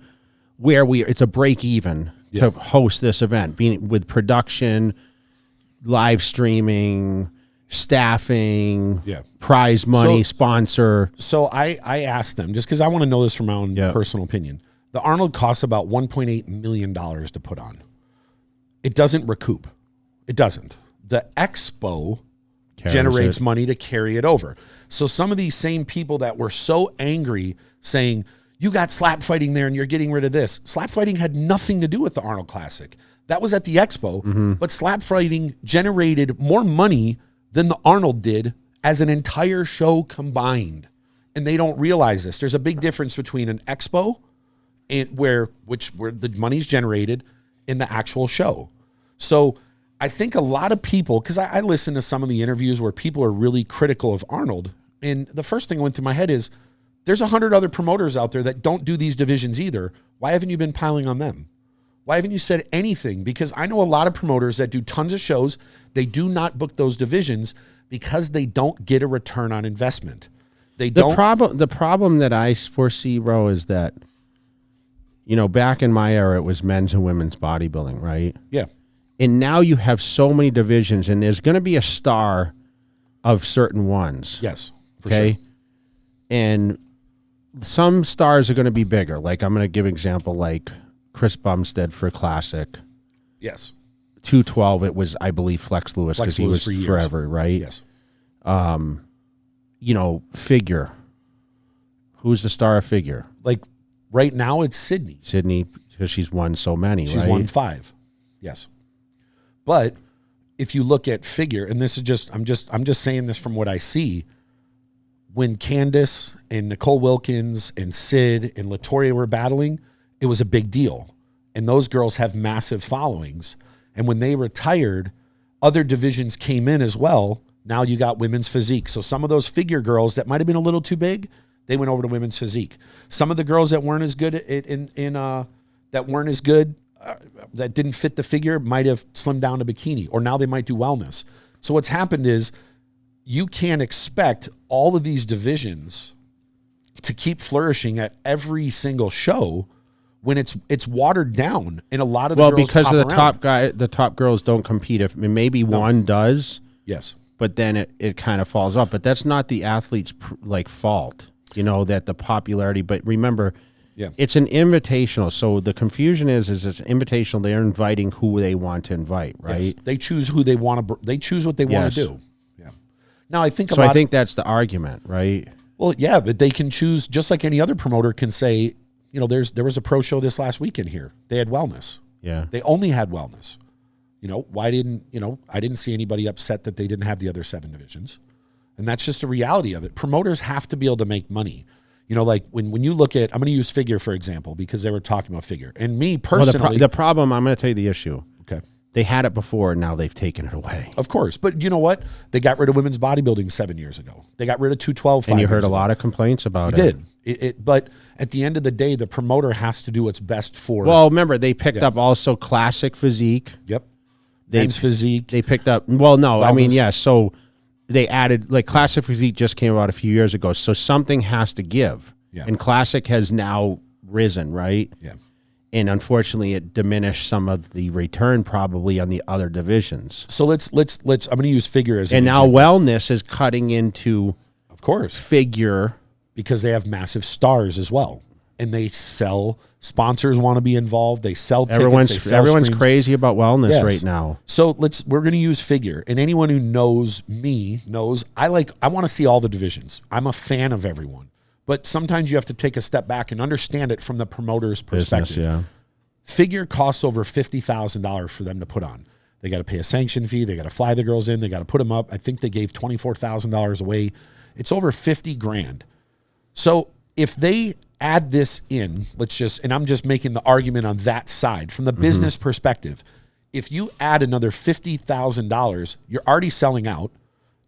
where it's a break even to host this event, being with production, live streaming, staffing, prize money, sponsor. So I asked them, just because I want to know this from my own personal opinion. The Arnold costs about $1.8 million to put on. It doesn't recoup. It doesn't. The expo generates money to carry it over. So some of these same people that were so angry saying, you got slap fighting there and you're getting rid of this. Slap fighting had nothing to do with the Arnold Classic. That was at the expo, but slap fighting generated more money than the Arnold did as an entire show combined. And they don't realize this. There's a big difference between an expo and where the money's generated in the actual show. So I think a lot of people, because I listen to some of the interviews where people are really critical of Arnold, and the first thing that went through my head is, there's 100 other promoters out there that don't do these divisions either. Why haven't you been piling on them? Why haven't you said anything? Because I know a lot of promoters that do tons of shows. They do not book those divisions because they don't get a return on investment. The problem that I foresee, Ro, is that, you know, back in my era, it was men's and women's bodybuilding, right? Yeah. And now you have so many divisions, and there's going to be a star of certain ones. Yes, for sure. And some stars are going to be bigger. Like, I'm going to give an example, like Chris Bumstead for Classic. Yes. 212, it was, I believe, Flex Lewis, because he was forever, right? Yes. You know, Figure. Who's the star of Figure? Like, right now, it's Sydney. Sydney, because she's won so many, She's won 5. Yes. But if you look at Figure, and this is just, I'm just saying this from what I see, when Candace and Nicole Wilkins and Sid and Latoya were battling, it was a big deal. And those girls have massive followings. And when they retired, other divisions came in as well. Now you got women's physique. So some of those Figure girls that might have been a little too big, they went over to women's physique. Some of the girls that weren't as good that didn't fit the figure might have slimmed down to bikini, or now they might do wellness. So what's happened is you can't expect all of these divisions to keep flourishing at every single show when it's watered down, and a lot of the girls because of the the top girls don't compete. If maybe one does, yes, but then it kind of falls off. But that's not the athlete's fault, you know, that the popularity. But remember, it's an invitational. So the confusion is it's invitational. They're inviting who they want to invite, right? Yes. They choose who they want to. They choose what they want to do. Yeah. Now I think I think that's the argument, right? Well, yeah, but they can choose just like any other promoter can say. You know, there was a pro show this last weekend here. They had wellness. Yeah. They only had wellness. You know, I didn't see anybody upset that they didn't have the other 7 divisions. And that's just the reality of it. Promoters have to be able to make money. You know, like when you look at, I'm going to use Figure, for example, because they were talking about Figure. And me personally. The problem, I'm going to tell you the issue. Okay. They had it before, and now they've taken it away. Of course. But you know what? They got rid of women's bodybuilding 7 years ago. They got rid of 212 5 And you heard years a ago. lot of complaints about it. Did. But at the end of the day, the promoter has to do what's best for. Well, remember, they picked up also Classic Physique. Yep. Men's physique. They picked up, well, no, wellness. I mean, yeah, so they added, like, Classic Physique just came out a few years ago, so something has to give. Yeah. And Classic has now risen, right? Yeah. And unfortunately, it diminished some of the return probably on the other divisions. So let's I'm going to use Figure as an and now example. wellness is cutting into, of course, Figure, because they have massive stars as well, and they sell. Sponsors want to be involved. They sell tickets. Everyone's crazy about wellness right now. So we're going to use Figure, and anyone who knows me knows I want to see all the divisions. I'm a fan of everyone. But sometimes you have to take a step back and understand it from the promoter's perspective. Business, yeah. Figure costs over $50,000 for them to put on. They got to pay a sanction fee. They got to fly the girls in. They got to put them up. I think they gave $24,000 away. It's over $50,000. So if they add this in, and I'm just making the argument on that side from the business perspective. If you add another $50,000, you're already selling out.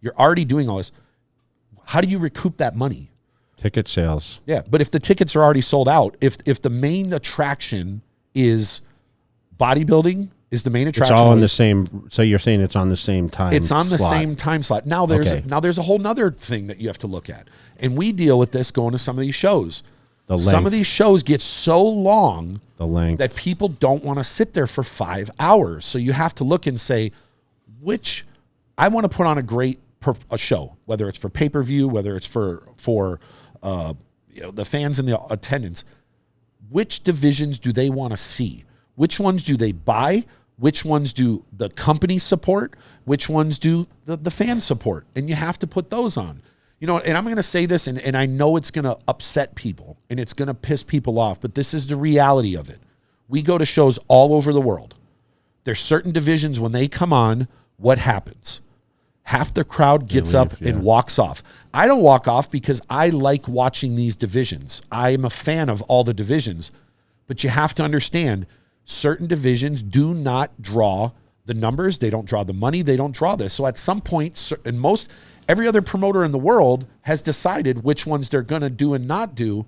You're already doing all this. How do you recoup that money? Ticket sales. Yeah, but if the tickets are already sold out, if the main attraction is bodybuilding, is the main attraction. It's all in the same. So you're saying it's on the same time. It's on the same time slot. Now there's a whole nother thing that you have to look at, and we deal with this going to some of these shows. Some of these shows get so long, that people don't want to sit there for 5 hours. So you have to look and say, which I want to put on a show, whether it's for pay-per-view, whether it's for the fans and the attendance. Which divisions do they want to see? Which ones do they buy? Which ones do the company support? Which ones do the fan support? And you have to put those on. You know, and I'm going to say this, and I know it's going to upset people, and it's going to piss people off, but this is the reality of it. We go to shows all over the world. There's certain divisions, when they come on, what happens? Half the crowd gets up and walks off. I don't walk off because I like watching these divisions. I'm a fan of all the divisions, but you have to understand certain divisions do not draw the numbers. They don't draw the money. They don't draw this. So at some point, every other promoter in the world has decided which ones they're going to do and not do.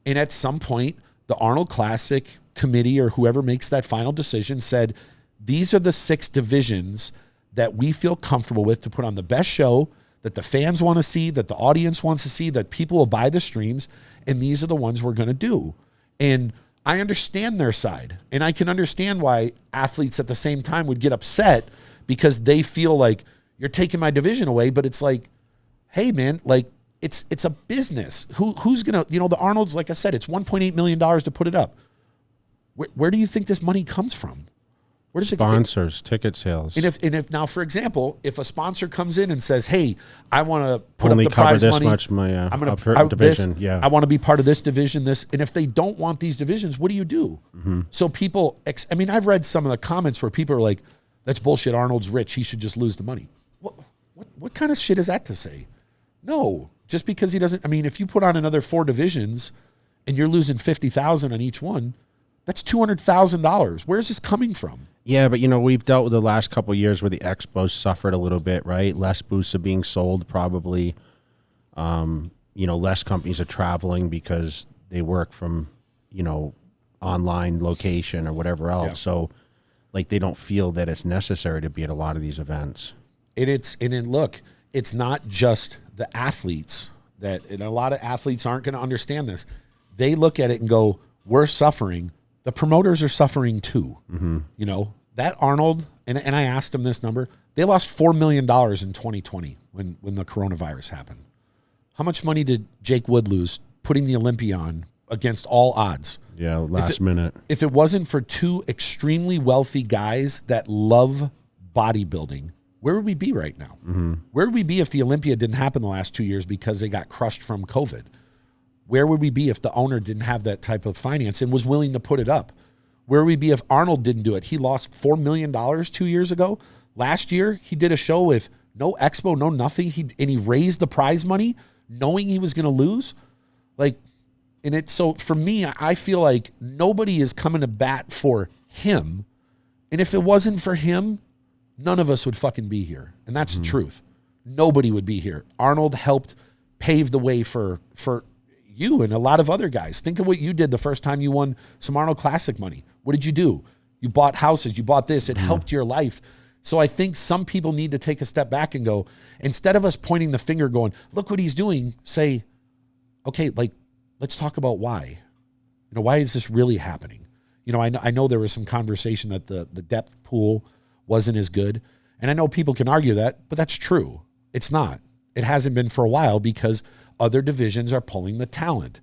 And at some point, the Arnold Classic committee or whoever makes that final decision said, these are the 6 divisions that we feel comfortable with to put on the best show that the fans want to see, that the audience wants to see, that people will buy the streams, and these are the ones we're going to do. And I understand their side, and I can understand why athletes at the same time would get upset because they feel like you're taking my division away, but it's like, hey man, like it's a business. Who's going to, the Arnold's, like I said, it's $1.8 million to put it up. Where do you think this money comes from? Where does sponsors, ticket sales. And if now, for example, if a sponsor comes in and says, "Hey, I want to put only up the cover prize this money. much money. I'm going to division. I want to be part of this division. This." And if they don't want these divisions, what do you do? Mm-hmm. So people, I've read some of the comments where people are like, "That's bullshit. Arnold's rich. He should just lose the money." What kind of shit is that to say? No, just because he doesn't. I mean, if you put on another 4 divisions and you're losing $50,000 on each one, that's $200,000. Where's this coming from? Yeah, but we've dealt with the last couple of years where the expos suffered a little bit, right? Less booths are being sold, probably. Less companies are traveling because they work from, online location or whatever else. Yeah. So, like, they don't feel that it's necessary to be at a lot of these events. Look, it's not just the athletes and a lot of athletes aren't going to understand this. They look at it and go, "We're suffering." The promoters are suffering too. Mm-hmm. That Arnold, and I asked him this number, they lost $4 million in 2020 when the coronavirus happened. How much money did Jake Wood lose putting the Olympia on against all odds? Yeah, last minute. If it wasn't for 2 extremely wealthy guys that love bodybuilding, where would we be right now? Mm-hmm. Where would we be if the Olympia didn't happen the last 2 years because they got crushed from COVID? Where would we be if the owner didn't have that type of finance and was willing to put it up? Where would we be if Arnold didn't do it? He lost $4 million 2 years ago. Last year, he did a show with no expo, no nothing. He raised the prize money knowing he was going to lose. So for me, I feel like nobody is coming to bat for him. And if it wasn't for him, none of us would fucking be here. And that's the truth. Nobody would be here. Arnold helped pave the way for you and a lot of other guys. Think of what you did the first time you won some Arnold Classic money. What did you do? You bought houses, you bought this. It helped your life. So I think some people need to take a step back and go, instead of us pointing the finger going, look what he's doing, say, okay, let's talk about why. Why is this really happening? I know there was some conversation that the depth pool wasn't as good. And I know people can argue that, but that's true. It's not. It hasn't been for a while because other divisions are pulling the talent.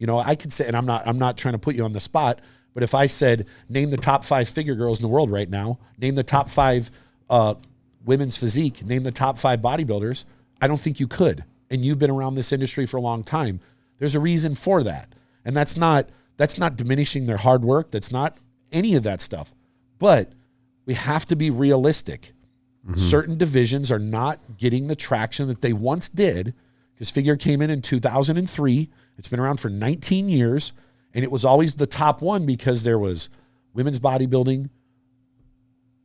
I could say, and I'm not trying to put you on the spot, but if I said, name the top 5 figure girls in the world right now, name the top 5 women's physique, name the top 5 bodybuilders, I don't think you could. And you've been around this industry for a long time. There's a reason for that. And that's not diminishing their hard work. That's not any of that stuff. But we have to be realistic. Mm-hmm. Certain divisions are not getting the traction that they once did. His figure came in 2003. It's been around for 19 years, and it was always the top one because there was women's bodybuilding,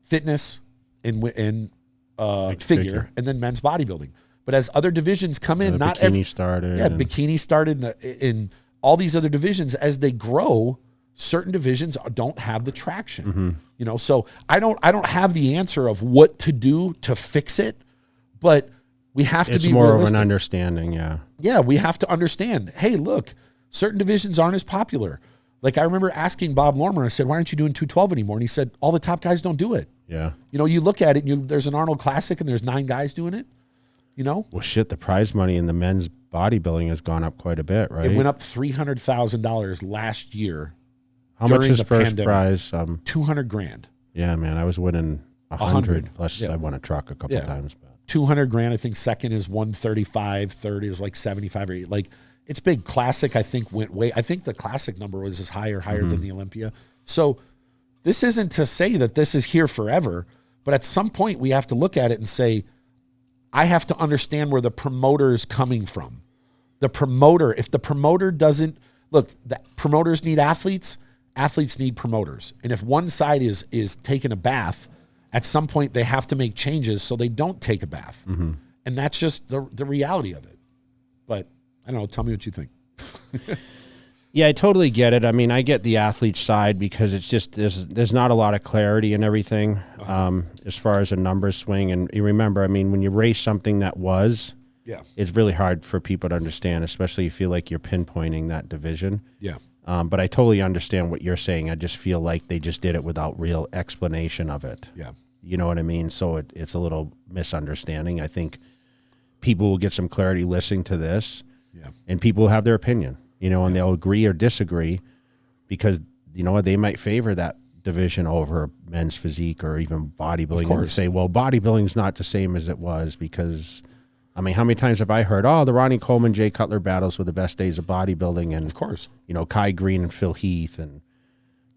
fitness, and figure, and then men's bodybuilding. But as other divisions come in, bikini started. Yeah, bikini started in all these other divisions. As they grow, certain divisions don't have the traction. Mm-hmm. So I don't have the answer of what to do to fix it, but we have to be more realistic. Of an understanding, yeah. Yeah, we have to understand, hey, look, certain divisions aren't as popular. Like I remember asking Bob Lormer, I said, why aren't you doing 212 anymore? And he said, all the top guys don't do it. Yeah. You look at it, and there's an Arnold Classic, and there's 9 guys doing it, Well, shit, the prize money in the men's bodybuilding has gone up quite a bit, right? It went up $300,000 last year. How much is first prize? $200,000. Yeah, man, I was winning 100. Plus, I won a truck a couple times. But $200,000. I think second is 135. Third is like 75 or 80. Like it's big. Classic, I think, went way. I think the Classic number was as higher than the Olympia. So this isn't to say that this is here forever, but at some point we have to look at it and say, I have to understand where the promoter is coming from. The promoter, if the promoter doesn't look, the promoters need athletes. Athletes need promoters. And if one side is taking a bath, at some point they have to make changes so they don't take a bath. Mm-hmm. And that's just the reality of it. But I don't know. Tell me what you think. Yeah, I totally get it. I mean, I get the athlete side because it's just there's not a lot of clarity in everything as far as a numbers swing. And you remember, I mean, when you race something that it's really hard for people to understand, especially if you feel like you're pinpointing that division. Yeah. But I totally understand what you're saying. I just feel like they just did it without real explanation of it. Yeah. You know what I mean? So it's a little misunderstanding. I think people will get some clarity listening to this, and people will have their opinion, you know, and they'll agree or disagree because, you know, they might favor that division over men's physique or even bodybuilding and say, well, bodybuilding's not the same as it was because, I mean, how many times have I heard, oh, the Ronnie Coleman, Jay Cutler battles were the best days of bodybuilding, and of course, you know, Kai Green and Phil Heath and,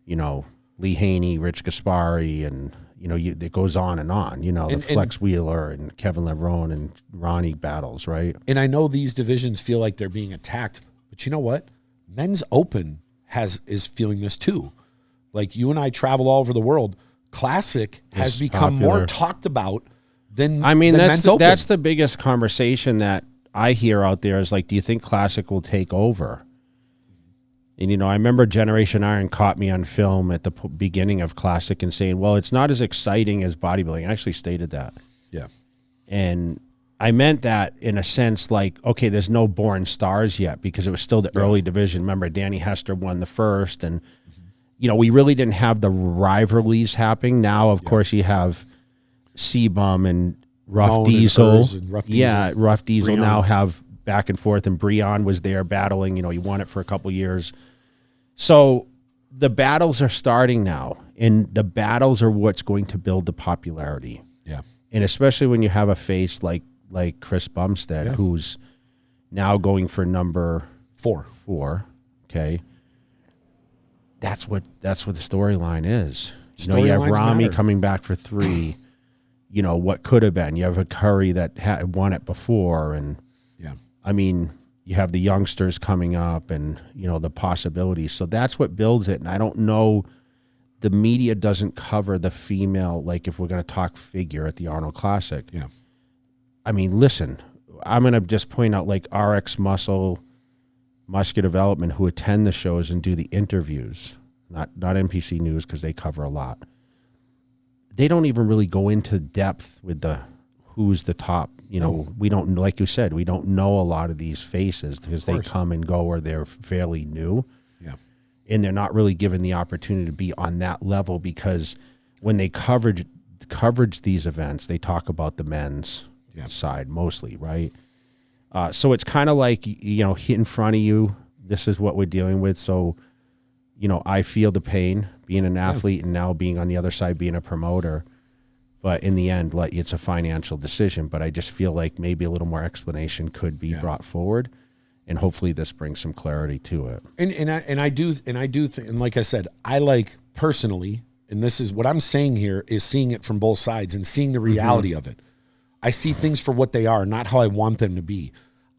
you know, Lee Haney, Rich Gaspari, and, you know, it goes on, you know, the Flex Wheeler and Kevin Levrone and Ronnie battles, right? And I know these divisions feel like they're being attacked, but you know what? Men's Open is feeling this too. Like, you and I travel all over the world. Classic has become more talked about than Men's Open. That's the biggest conversation that I hear out there is like, do you think Classic will take over? And, you know, I remember Generation Iron caught me on film at the beginning of Classic and saying, well, it's not as exciting as bodybuilding. I actually stated that. Yeah. And I meant that in a sense like, okay, there's no born stars yet because it was still the early division. Remember, Danny Hester won the first. And, you know, we really didn't have the rivalries happening. Now, of course, you have C-Bum and Rough Diesel. Rough Diesel Breon. Now have back and forth, and Breon was there battling. You know, he won it for a couple years. So the battles are starting now, and the battles are what's going to build the popularity. Yeah. And especially when you have a face like Chris Bumstead, who's now going for number 4. Okay. That's what the storyline is. You know, you have Ramy coming back for 3. You know, what could have been. You have a Curry that had won it before, and I mean, you have the youngsters coming up and, you know, the possibilities. So that's what builds it. And I don't know, the media doesn't cover the female, like if we're going to talk figure at the Arnold Classic. Yeah. I mean, listen, I'm going to just point out like RX Muscle, Muscular Development, who attend the shows and do the interviews, not NPC News because they cover a lot. They don't even really go into depth with who's the top. You know, we don't, like you said, we don't know a lot of these faces because they come and go or they're fairly new. Yeah. And they're not really given the opportunity to be on that level because when they coverage these events, they talk about the men's side mostly, right? So it's kind of like, you know, in front of you, this is what we're dealing with. So, you know, I feel the pain being an athlete and now being on the other side, being a promoter. But in the end, like, it's a financial decision. But I just feel like maybe a little more explanation could be brought forward, and hopefully this brings some clarity to it. And I do think, and like I said, I like personally, and this is what I'm saying here is seeing it from both sides and seeing the reality of it. I see things for what they are, not how I want them to be.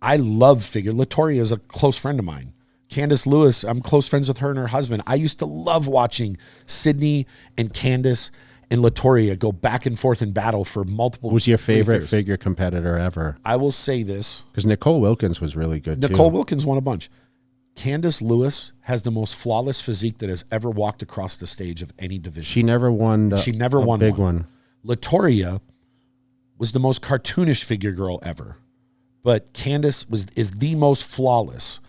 I love figure. Latoria is a close friend of mine. Candace Lewis, I'm close friends with her and her husband. I used to love watching Sydney and Candace and Latoria go back and forth in battle for multiple. Who's your favorite figure competitor ever? I will say this. Because Nicole Wilkins was really good, Nicole Wilkins won a bunch. Candace Lewis has the most flawless physique that has ever walked across the stage of any division. She never won a big one. Latoria was the most cartoonish figure girl ever. But Candace is the most flawless.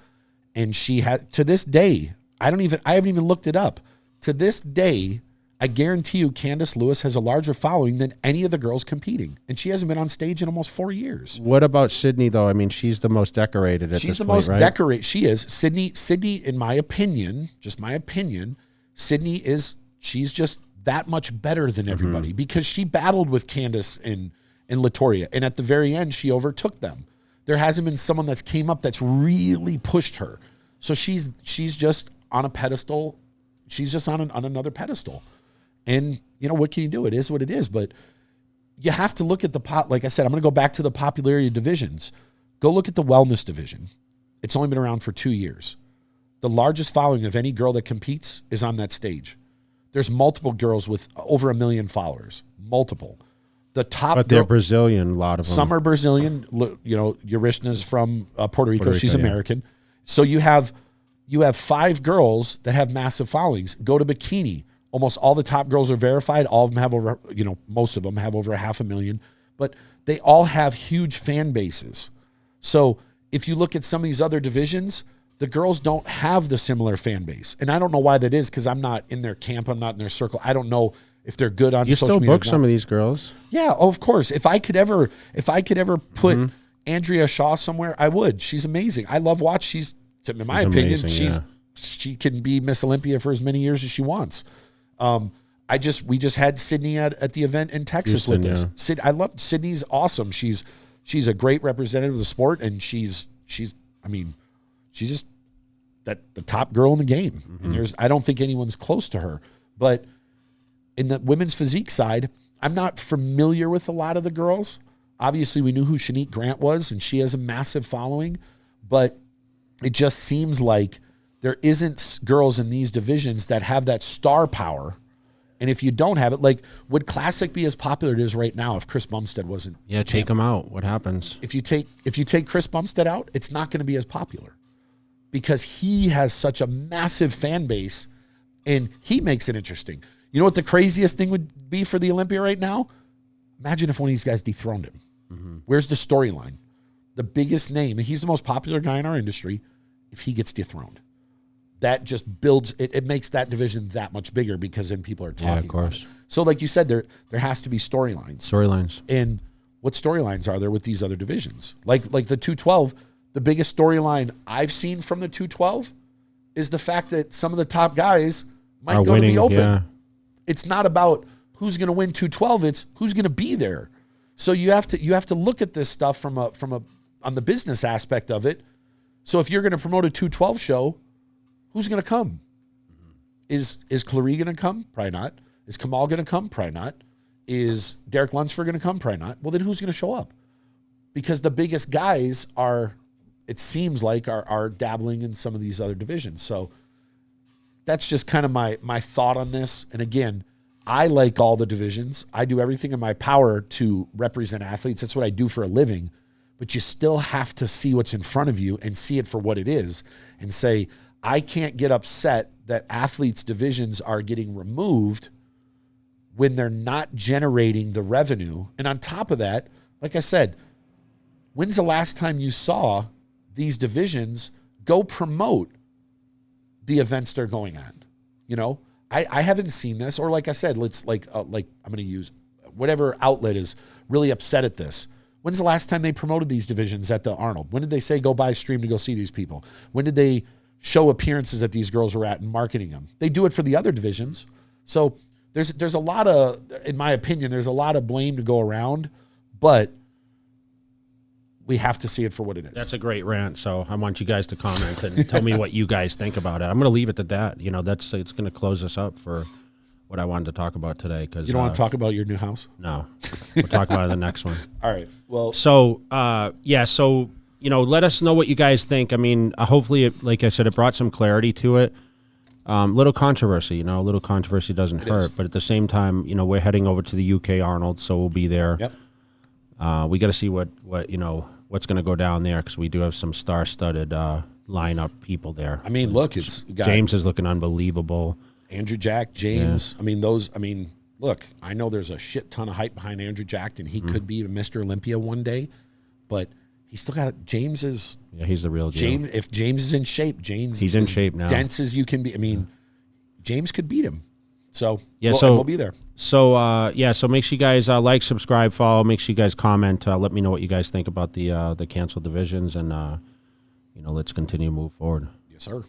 And she had, to this day, I haven't even looked it up. To this day, I guarantee you Candace Lewis has a larger following than any of the girls competing. And she hasn't been on stage in almost 4 years. What about Sydney, though? I mean, she's the most decorated at this point, right? She's the most decorated. She is. Sydney, in my opinion, just my opinion, she's just that much better than everybody because she battled with Candace and Latoria. And at the very end, she overtook them. There hasn't been someone that's came up that's really pushed her. So she's just on a pedestal. She's just on another pedestal. And, you know, what can you do? It is what it is. But you have to look at like I said, I'm going to go back to the popularity of divisions. Go look at the wellness division. It's only been around for 2 years. The largest following of any girl that competes is on that stage. There's multiple girls with over 1 million followers. Multiple. The top, but they're Brazilian, a lot of them. Some are Brazilian. You know, Urishna's from Puerto Rico. She's American. So you have you have 5 girls that have massive followings. Go to bikini. Almost all the top girls are verified. All of them have over, most of them have over 500,000, but they all have huge fan bases. So if you look at some of these other divisions, the girls don't have the similar fan base. And I don't know why that is, because I'm not in their camp. I'm not in their circle. I don't know if they're good on social media. You still book some of these girls? Yeah, of course. If I could ever put Andrea Shaw somewhere, I would. She's amazing. I love watching. In my opinion, she can be Miss Olympia for as many years as she wants. We just had Sydney at the event in Texas with us. I love Sydney's awesome. She's a great representative of the sport, and she's just the top girl in the game. And I don't think anyone's close to her. But in the women's physique side, I'm not familiar with a lot of the girls. Obviously, we knew who Shanique Grant was, and she has a massive following. But it just seems like there isn't girls in these divisions that have that star power. And if you don't have it, like, would Classic be as popular as it is right now if Chris Bumstead wasn't? Yeah, take him out. What happens? If you take Chris Bumstead out, it's not going to be as popular because he has such a massive fan base and he makes it interesting. You know what the craziest thing would be for the Olympia right now? Imagine if one of these guys dethroned him. Where's the storyline? The biggest name, and he's the most popular guy in our industry, if he gets dethroned. That just builds it. It makes that division that much bigger because then people are talking. Yeah, of course. About it. So, like you said, there has to be storylines. And what storylines are there with these other divisions? Like the 212. The biggest storyline I've seen from the 212 is the fact that some of the top guys might go to the Open. Yeah. It's not about who's going to win 212. It's who's going to be there. So you have to look at this stuff from on the business aspect of it. So if you're going to promote a 212 show, who's going to come? Is Clary going to come? Probably not. Is Kamal going to come? Probably not. Is Derek Lunsford going to come? Probably not. Well, then who's going to show up? Because the biggest guys are dabbling in some of these other divisions. So that's just kind of my thought on this. And again, I like all the divisions. I do everything in my power to represent athletes. That's what I do for a living. But you still have to see what's in front of you and see it for what it is and say, I can't get upset that athletes' divisions are getting removed when they're not generating the revenue. And on top of that, like I said, when's the last time you saw these divisions go promote the events they're going on? I haven't seen this. Or like I said, let's I'm going to use whatever outlet is really upset at this. When's the last time they promoted these divisions at the Arnold? When did they say go buy a stream to go see these people? When did they show appearances that these girls are at and marketing them? They do it for the other divisions. So there's a lot of, in my opinion, there's a lot of blame to go around, but we have to see it for what it is. That's a great rant. So I want you guys to comment and tell me what you guys think about it. I'm going to leave it at that. It's going to close us up for what I wanted to talk about today. Cause you don't want to talk about your new house? No, we'll talk about it in the next one. All right. Well, so let us know what you guys think. I mean, hopefully, like I said, it brought some clarity to it. Little controversy, a little controversy doesn't hurt. But at the same time, we're heading over to the UK Arnold, so we'll be there. Yep. We got to see what's going to go down there because we do have some star-studded lineup people there. I mean, look, James is looking unbelievable. Andrew Jack, James. Yeah. Look, I know there's a shit ton of hype behind Andrew Jack, and he could be Mr. Olympia one day, but he's still got it. James is. Yeah, he's the real deal. If James is in shape, he's in shape now. Dense as you can be. James could beat him. So we'll be there. So so make sure you guys like, subscribe, follow. Make sure you guys comment. Let me know what you guys think about the canceled divisions, and let's continue to move forward. Yes, sir.